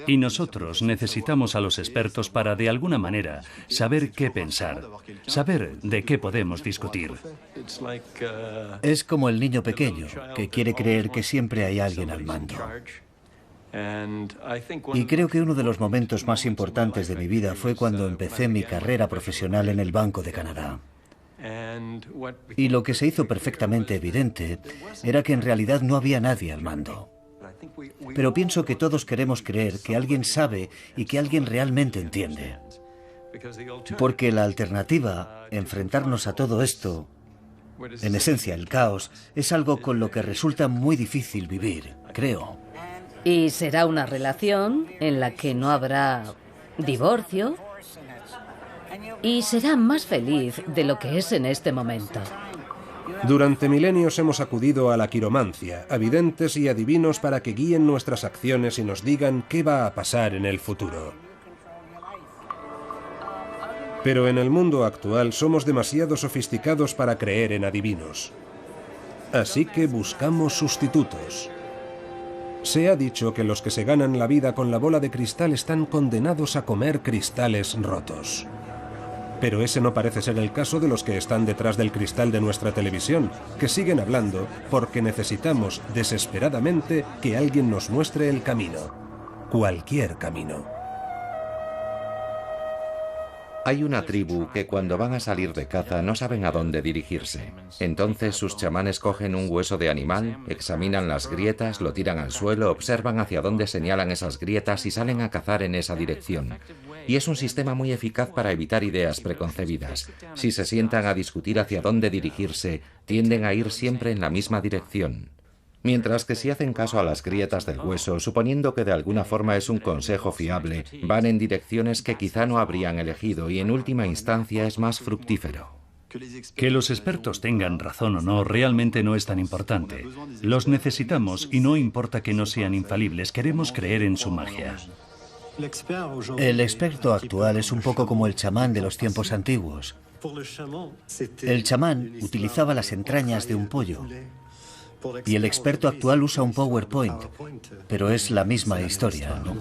Y nosotros necesitamos a los expertos para, de alguna manera, saber qué pensar, saber de qué podemos discutir. Es como el niño pequeño, que quiere creer que siempre hay alguien al mando. Y creo que uno de los momentos más importantes de mi vida fue cuando empecé mi carrera profesional en el Banco de Canadá. Y lo que se hizo perfectamente evidente era que en realidad no había nadie al mando. Pero pienso que todos queremos creer que alguien sabe y que alguien realmente entiende. Porque la alternativa, enfrentarnos a todo esto, en esencia el caos, es algo con lo que resulta muy difícil vivir, creo. Y será una relación en la que no habrá divorcio y será más feliz de lo que es en este momento. Durante milenios hemos acudido a la quiromancia, a videntes y adivinos para que guíen nuestras acciones y nos digan qué va a pasar en el futuro. Pero en el mundo actual somos demasiado sofisticados para creer en adivinos. Así que buscamos sustitutos. Se ha dicho que los que se ganan la vida con la bola de cristal están condenados a comer cristales rotos. Pero ese no parece ser el caso de los que están detrás del cristal de nuestra televisión, que siguen hablando porque necesitamos desesperadamente que alguien nos muestre el camino. Cualquier camino. Hay una tribu que cuando van a salir de caza no saben a dónde dirigirse. Entonces sus chamanes cogen un hueso de animal, examinan las grietas, lo tiran al suelo, observan hacia dónde señalan esas grietas y salen a cazar en esa dirección. Y es un sistema muy eficaz para evitar ideas preconcebidas. Si se sientan a discutir hacia dónde dirigirse, tienden a ir siempre en la misma dirección. Mientras que si hacen caso a las grietas del hueso, suponiendo que de alguna forma es un consejo fiable, van en direcciones que quizá no habrían elegido y en última instancia es más fructífero. Que los expertos tengan razón o no realmente no es tan importante. Los necesitamos y no importa que no sean infalibles, queremos creer en su magia. El experto actual es un poco como el chamán de los tiempos antiguos. El chamán utilizaba las entrañas de un pollo. Y el experto actual usa un PowerPoint, pero es la misma historia, ¿no?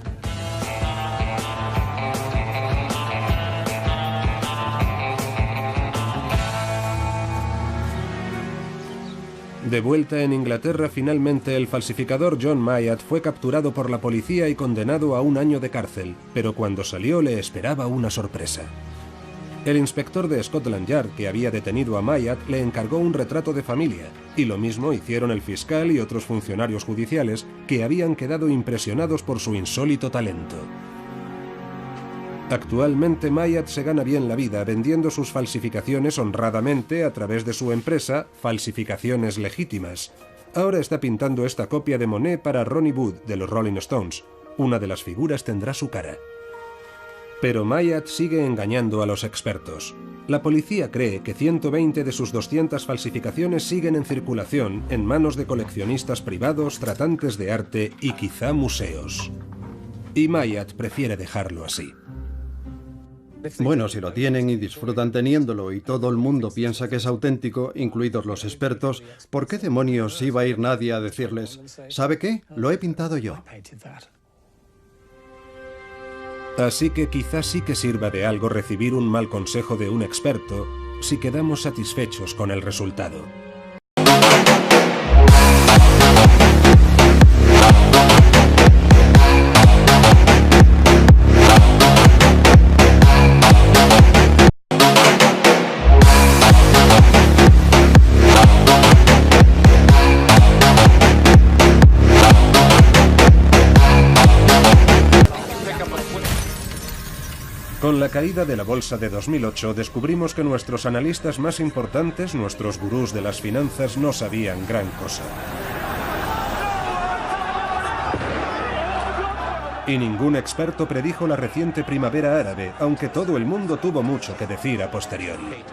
De vuelta en Inglaterra, finalmente el falsificador John Myatt fue capturado por la policía y condenado a 1 año de cárcel, pero cuando salió le esperaba una sorpresa. El inspector de Scotland Yard que había detenido a Myatt le encargó un retrato de familia, y lo mismo hicieron el fiscal y otros funcionarios judiciales que habían quedado impresionados por su insólito talento. Actualmente Myatt se gana bien la vida vendiendo sus falsificaciones honradamente a través de su empresa Falsificaciones Legítimas. Ahora está pintando esta copia de Monet para Ronnie Wood de los Rolling Stones. Una de las figuras tendrá su cara. Pero Maillat sigue engañando a los expertos. La policía cree que 120 de sus 200 falsificaciones siguen en circulación en manos de coleccionistas privados, tratantes de arte y quizá museos. Y Maillat prefiere dejarlo así. Bueno, si lo tienen y disfrutan teniéndolo y todo el mundo piensa que es auténtico, incluidos los expertos, ¿por qué demonios iba a ir nadie a decirles, ¿sabe qué? Lo he pintado yo? Así que quizás sí que sirva de algo recibir un mal consejo de un experto si quedamos satisfechos con el resultado. Con la caída de la bolsa de 2008 descubrimos que nuestros analistas más importantes, nuestros gurús de las finanzas, no sabían gran cosa. Y ningún experto predijo la reciente primavera árabe, aunque todo el mundo tuvo mucho que decir a posteriori.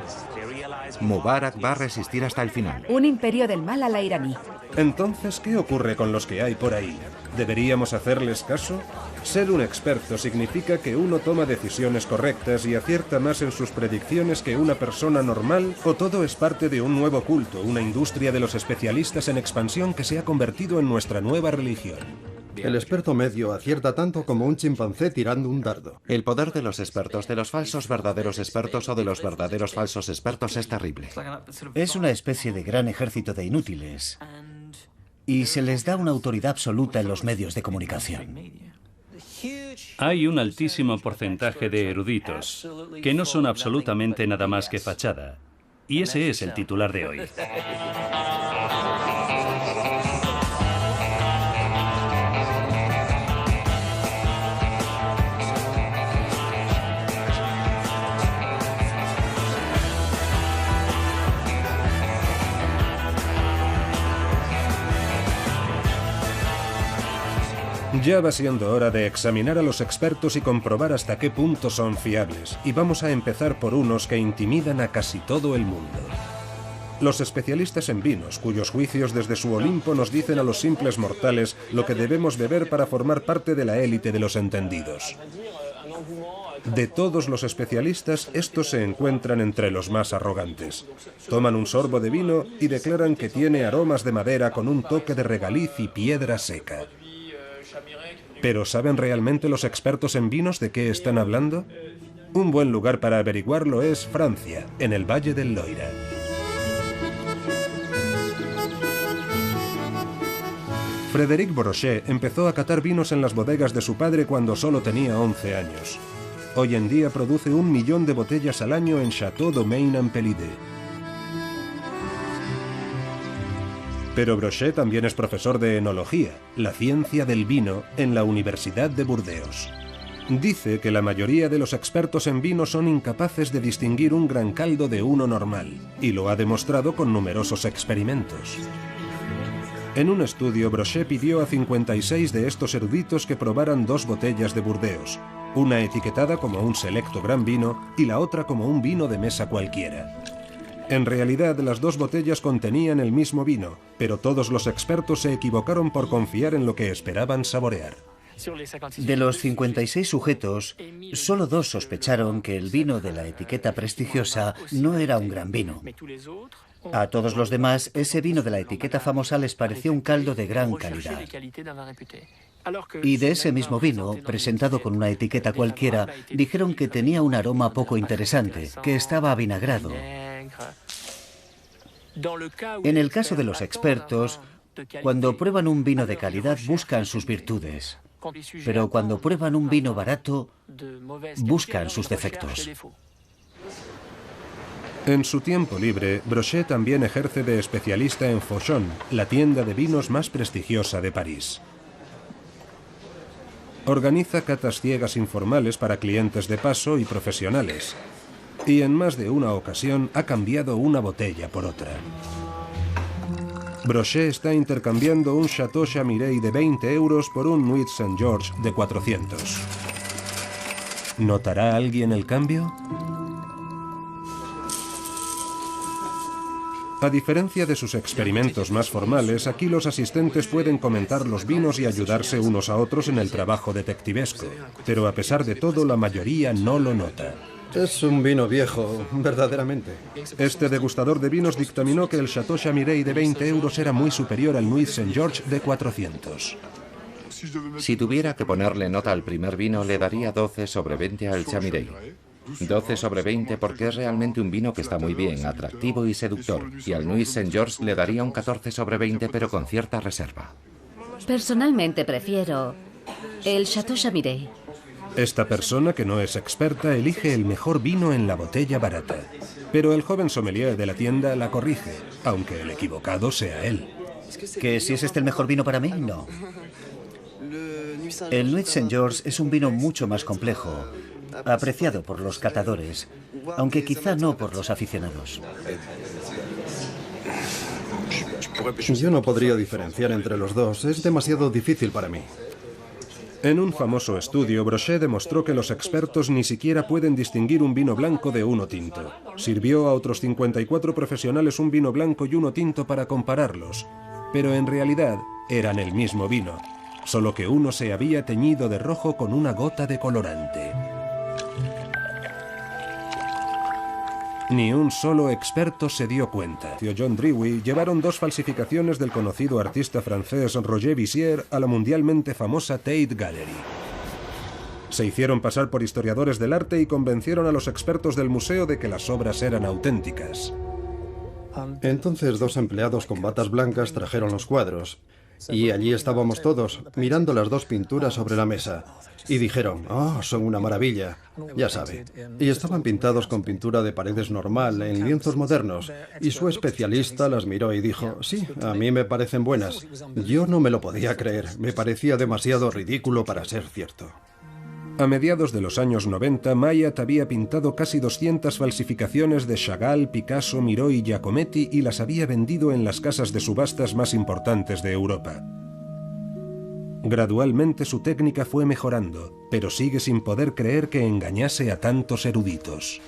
Mubarak va a resistir hasta el final. Un imperio del mal a la iraní. Entonces, ¿qué ocurre con los que hay por ahí? ¿Deberíamos hacerles caso? Ser un experto significa que uno toma decisiones correctas y acierta más en sus predicciones que una persona normal, o todo es parte de un nuevo culto, una industria de los especialistas en expansión que se ha convertido en nuestra nueva religión. El experto medio acierta tanto como un chimpancé tirando un dardo. El poder de los expertos, de los falsos verdaderos expertos o de los verdaderos falsos expertos es terrible. Es una especie de gran ejército de inútiles. Y se les da una autoridad absoluta en los medios de comunicación. Hay un altísimo porcentaje de eruditos que no son absolutamente nada más que fachada. Y ese es el titular de hoy. Ya va siendo hora de examinar a los expertos y comprobar hasta qué punto son fiables, y vamos a empezar por unos que intimidan a casi todo el mundo. Los especialistas en vinos, cuyos juicios desde su Olimpo nos dicen a los simples mortales lo que debemos beber para formar parte de la élite de los entendidos. De todos los especialistas, estos se encuentran entre los más arrogantes. Toman un sorbo de vino y declaran que tiene aromas de madera con un toque de regaliz y piedra seca. ¿Pero saben realmente los expertos en vinos de qué están hablando? Un buen lugar para averiguarlo es Francia, en el Valle del Loira. Frédéric Brochet empezó a catar vinos en las bodegas de su padre cuando solo tenía 11 años. Hoy en día produce 1 millón de botellas al año en Château Domaine-en-Pelidé. Pero Brochet también es profesor de enología, la ciencia del vino, en la Universidad de Burdeos. Dice que la mayoría de los expertos en vino son incapaces de distinguir un gran caldo de uno normal, y lo ha demostrado con numerosos experimentos. En un estudio, Brochet pidió a 56 de estos eruditos que probaran 2 botellas de Burdeos, una etiquetada como un selecto gran vino y la otra como un vino de mesa cualquiera. En realidad, las 2 botellas contenían el mismo vino, pero todos los expertos se equivocaron por confiar en lo que esperaban saborear. De los 56 sujetos, solo 2 sospecharon que el vino de la etiqueta prestigiosa no era un gran vino. A todos los demás, ese vino de la etiqueta famosa les pareció un caldo de gran calidad. Y de ese mismo vino, presentado con una etiqueta cualquiera, dijeron que tenía un aroma poco interesante, que estaba avinagrado. En el caso de los expertos, cuando prueban un vino de calidad buscan sus virtudes, pero cuando prueban un vino barato, buscan sus defectos. En su tiempo libre, Brochet también ejerce de especialista en Fauchon, la tienda de vinos más prestigiosa de París. Organiza catas ciegas informales para clientes de paso y profesionales. Y en más de una ocasión ha cambiado una botella por otra. Brochet está intercambiando un Château Chamiret de 20 euros por un Nuit Saint-Georges de 400. ¿Notará alguien el cambio? A diferencia de sus experimentos más formales, aquí los asistentes pueden comentar los vinos y ayudarse unos a otros en el trabajo detectivesco. Pero a pesar de todo, la mayoría no lo nota. Es un vino viejo, verdaderamente. Este degustador de vinos dictaminó que el Chateau Chamiray de 20 euros era muy superior al Nuit Saint-Georges de 400. Si tuviera que ponerle nota al primer vino, le daría 12 sobre 20 al Chamiray. 12 sobre 20 porque es realmente un vino que está muy bien, atractivo y seductor. Y al Nuit Saint-Georges le daría un 14 sobre 20, pero con cierta reserva. Personalmente prefiero el Chateau Chamiray. Esta persona, que no es experta, elige el mejor vino en la botella barata. Pero el joven sommelier de la tienda la corrige, aunque el equivocado sea él. ¿Que si es este el mejor vino para mí? No. El Nuit Saint-Georges es un vino mucho más complejo, apreciado por los catadores, aunque quizá no por los aficionados. Yo no podría diferenciar entre los dos, es demasiado difícil para mí. En un famoso estudio, Brochet demostró que los expertos ni siquiera pueden distinguir un vino blanco de uno tinto. Sirvió a otros 54 profesionales un vino blanco y uno tinto para compararlos, pero en realidad eran el mismo vino, solo que uno se había teñido de rojo con una gota de colorante. Ni un solo experto se dio cuenta. John Dewey llevaron 2 falsificaciones del conocido artista francés Roger Vissier a la mundialmente famosa Tate Gallery. Se hicieron pasar por historiadores del arte y convencieron a los expertos del museo de que las obras eran auténticas. Entonces 2 empleados con batas blancas trajeron los cuadros. Y allí estábamos todos, mirando las 2 pinturas sobre la mesa. Y dijeron, oh, son una maravilla. Ya sabe. Y estaban pintados con pintura de paredes normal, en lienzos modernos. Y su especialista las miró y dijo, sí, a mí me parecen buenas. Yo no me lo podía creer, me parecía demasiado ridículo para ser cierto. A mediados de los años 90, Mayat había pintado casi 200 falsificaciones de Chagall, Picasso, Miró y Giacometti y las había vendido en las casas de subastas más importantes de Europa. Gradualmente su técnica fue mejorando, pero sigue sin poder creer que engañase a tantos eruditos.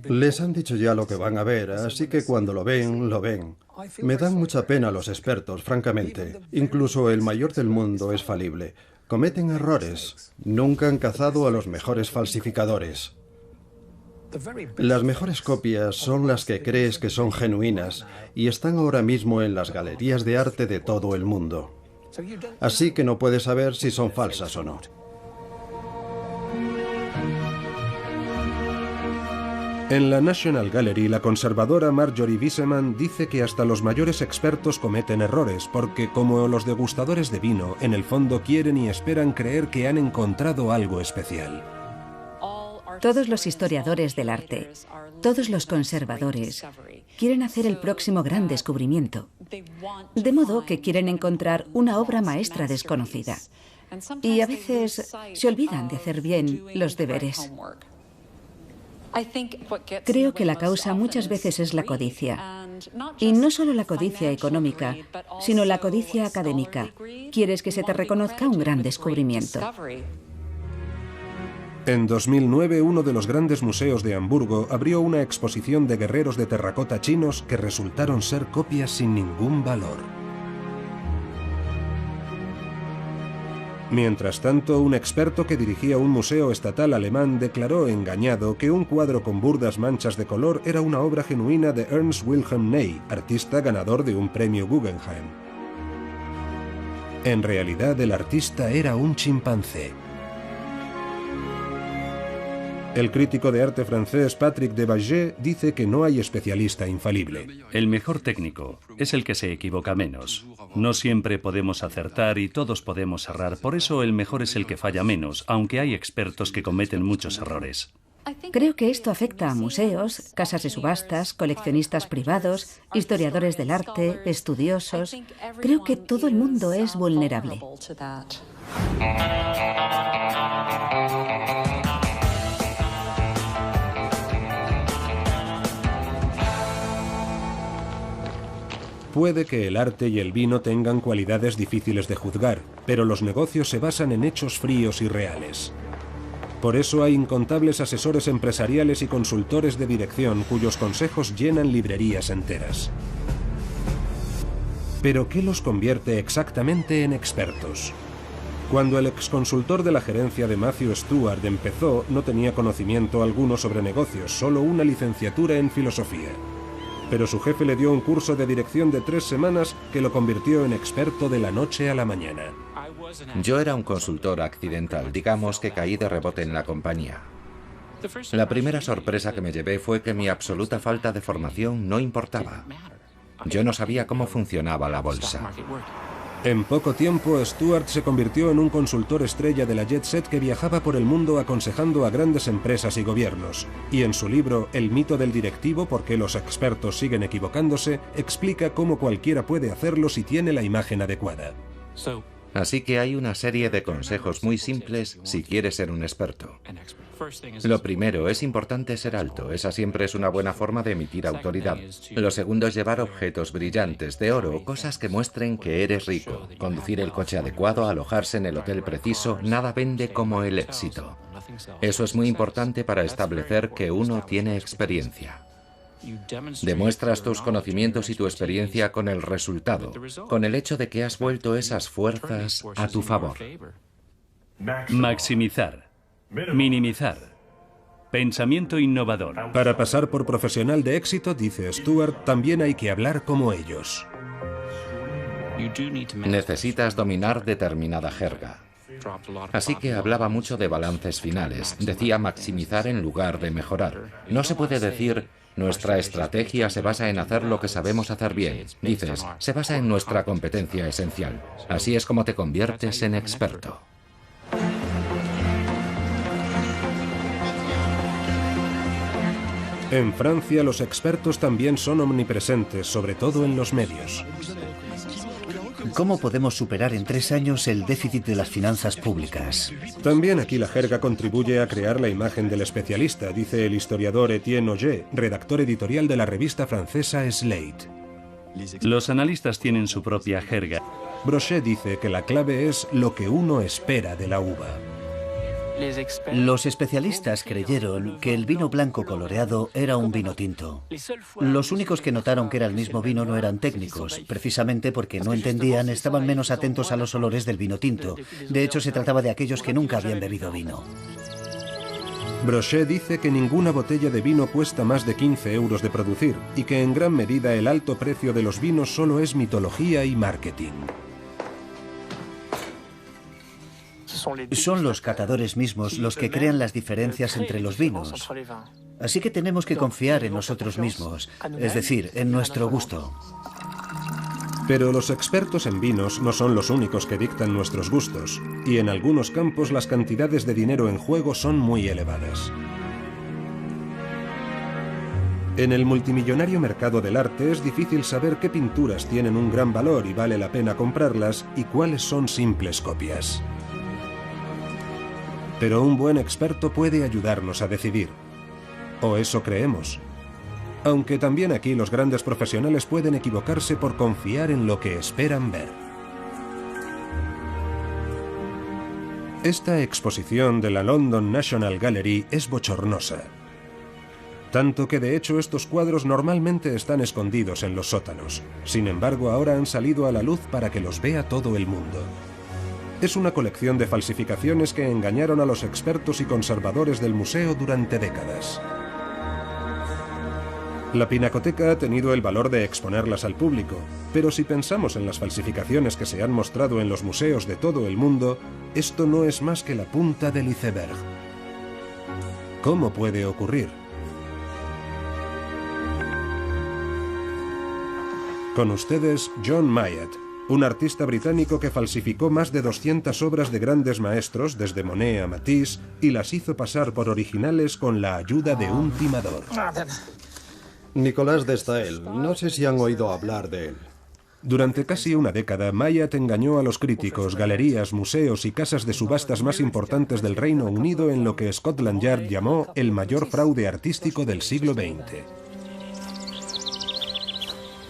Les han dicho ya lo que van a ver, así que cuando lo ven, lo ven. Me dan mucha pena los expertos, francamente. Incluso el mayor del mundo es falible. Cometen errores. Nunca han cazado a los mejores falsificadores. Las mejores copias son las que crees que son genuinas y están ahora mismo en las galerías de arte de todo el mundo. Así que no puedes saber si son falsas o no. En la National Gallery, la conservadora Marjorie Wiseman dice que hasta los mayores expertos cometen errores, porque como los degustadores de vino, en el fondo quieren y esperan creer que han encontrado algo especial. Todos los historiadores del arte, todos los conservadores, quieren hacer el próximo gran descubrimiento. De modo que quieren encontrar una obra maestra desconocida. Y a veces se olvidan de hacer bien los deberes. Creo que la causa muchas veces es la codicia. Y no solo la codicia económica, sino la codicia académica. Quieres que se te reconozca un gran descubrimiento. En 2009, uno de los grandes museos de Hamburgo abrió una exposición de guerreros de terracota chinos que resultaron ser copias sin ningún valor. Mientras tanto, un experto que dirigía un museo estatal alemán declaró engañado que un cuadro con burdas manchas de color era una obra genuina de Ernst Wilhelm Ney, artista ganador de un premio Guggenheim. En realidad, el artista era un chimpancé. El crítico de arte francés Patrick Debaget dice que no hay especialista infalible. El mejor técnico es el que se equivoca menos. No siempre podemos acertar y todos podemos errar, por eso el mejor es el que falla menos, aunque hay expertos que cometen muchos errores. Creo que esto afecta a museos, casas de subastas, coleccionistas privados, historiadores del arte, estudiosos. Creo que todo el mundo es vulnerable. Puede que el arte y el vino tengan cualidades difíciles de juzgar, pero los negocios se basan en hechos fríos y reales. Por eso hay incontables asesores empresariales y consultores de dirección cuyos consejos llenan librerías enteras. ¿Pero qué los convierte exactamente en expertos? Cuando el exconsultor de la gerencia de Matthew Stewart empezó, no tenía conocimiento alguno sobre negocios, solo una licenciatura en filosofía. Pero su jefe le dio un curso de dirección de 3 semanas que lo convirtió en experto de la noche a la mañana. Yo era un consultor accidental, digamos que caí de rebote en la compañía. La primera sorpresa que me llevé fue que mi absoluta falta de formación no importaba. Yo no sabía cómo funcionaba la bolsa. En poco tiempo, Stewart se convirtió en un consultor estrella de la Jet Set que viajaba por el mundo aconsejando a grandes empresas y gobiernos. Y en su libro El mito del directivo, por qué los expertos siguen equivocándose, explica cómo cualquiera puede hacerlo si tiene la imagen adecuada. Así que hay una serie de consejos muy simples si quieres ser un experto. Lo primero, es importante ser alto. Esa siempre es una buena forma de emitir autoridad. Lo segundo es llevar objetos brillantes, de oro, cosas que muestren que eres rico. Conducir el coche adecuado, alojarse en el hotel preciso, nada vende como el éxito. Eso es muy importante para establecer que uno tiene experiencia. Demuestras tus conocimientos y tu experiencia con el resultado, con el hecho de que has vuelto esas fuerzas a tu favor. Maximizar. Minimizar. Pensamiento innovador. Para pasar por profesional de éxito, dice Stewart, también hay que hablar como ellos. Necesitas dominar determinada jerga. Así que hablaba mucho de balances finales. Decía maximizar en lugar de mejorar. No se puede decir, nuestra estrategia se basa en hacer lo que sabemos hacer bien. Dices, se basa en nuestra competencia esencial. Así es como te conviertes en experto. En Francia, los expertos también son omnipresentes, sobre todo en los medios. ¿Cómo podemos superar en 3 años el déficit de las finanzas públicas? También aquí la jerga contribuye a crear la imagen del especialista, dice el historiador Etienne Auger, redactor editorial de la revista francesa Slate. Los analistas tienen su propia jerga. Brochet dice que la clave es lo que uno espera de la uva. Los especialistas creyeron que el vino blanco coloreado era un vino tinto. Los únicos que notaron que era el mismo vino no eran técnicos, precisamente porque no entendían, estaban menos atentos a los olores del vino tinto. De hecho, se trataba de aquellos que nunca habían bebido vino. Brochet dice que ninguna botella de vino cuesta más de 15 euros de producir y que en gran medida el alto precio de los vinos solo es mitología y marketing. Son los catadores mismos los que crean las diferencias entre los vinos. Así que tenemos que confiar en nosotros mismos, es decir, en nuestro gusto. Pero los expertos en vinos no son los únicos que dictan nuestros gustos, y en algunos campos las cantidades de dinero en juego son muy elevadas. En el multimillonario mercado del arte es difícil saber qué pinturas tienen un gran valor y vale la pena comprarlas y cuáles son simples copias. Pero un buen experto puede ayudarnos a decidir. O eso creemos. Aunque también aquí los grandes profesionales pueden equivocarse por confiar en lo que esperan ver. Esta exposición de la London National Gallery es bochornosa. Tanto que de hecho estos cuadros normalmente están escondidos en los sótanos. Sin embargo, ahora han salido a la luz para que los vea todo el mundo. Es una colección de falsificaciones que engañaron a los expertos y conservadores del museo durante décadas. La Pinacoteca ha tenido el valor de exponerlas al público, pero si pensamos en las falsificaciones que se han mostrado en los museos de todo el mundo, esto no es más que la punta del iceberg. ¿Cómo puede ocurrir? Con ustedes, John Mayat, un artista británico que falsificó más de 200 obras de grandes maestros, desde Monet a Matisse, y las hizo pasar por originales con la ayuda de un timador. Nicolas de Staël, no sé si han oído hablar de él. Durante casi una década, Mayat engañó a los críticos, galerías, museos y casas de subastas más importantes del Reino Unido en lo que Scotland Yard llamó el mayor fraude artístico del siglo XX.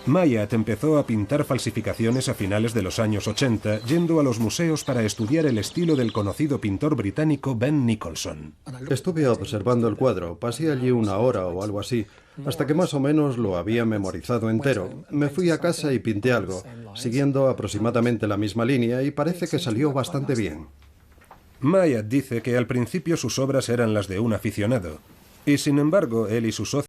Mayat empezó a pintar falsificaciones a finales de los años 80, yendo a los museos para estudiar el estilo del conocido pintor británico Ben Nicholson. Estuve observando el cuadro, pasé allí una hora o algo así, hasta que más o menos lo había memorizado entero. Me fui a casa y pinté algo, siguiendo aproximadamente la misma línea, y parece que salió bastante bien. Mayat dice que al principio sus obras eran las de un aficionado, y sin embargo él y sus socios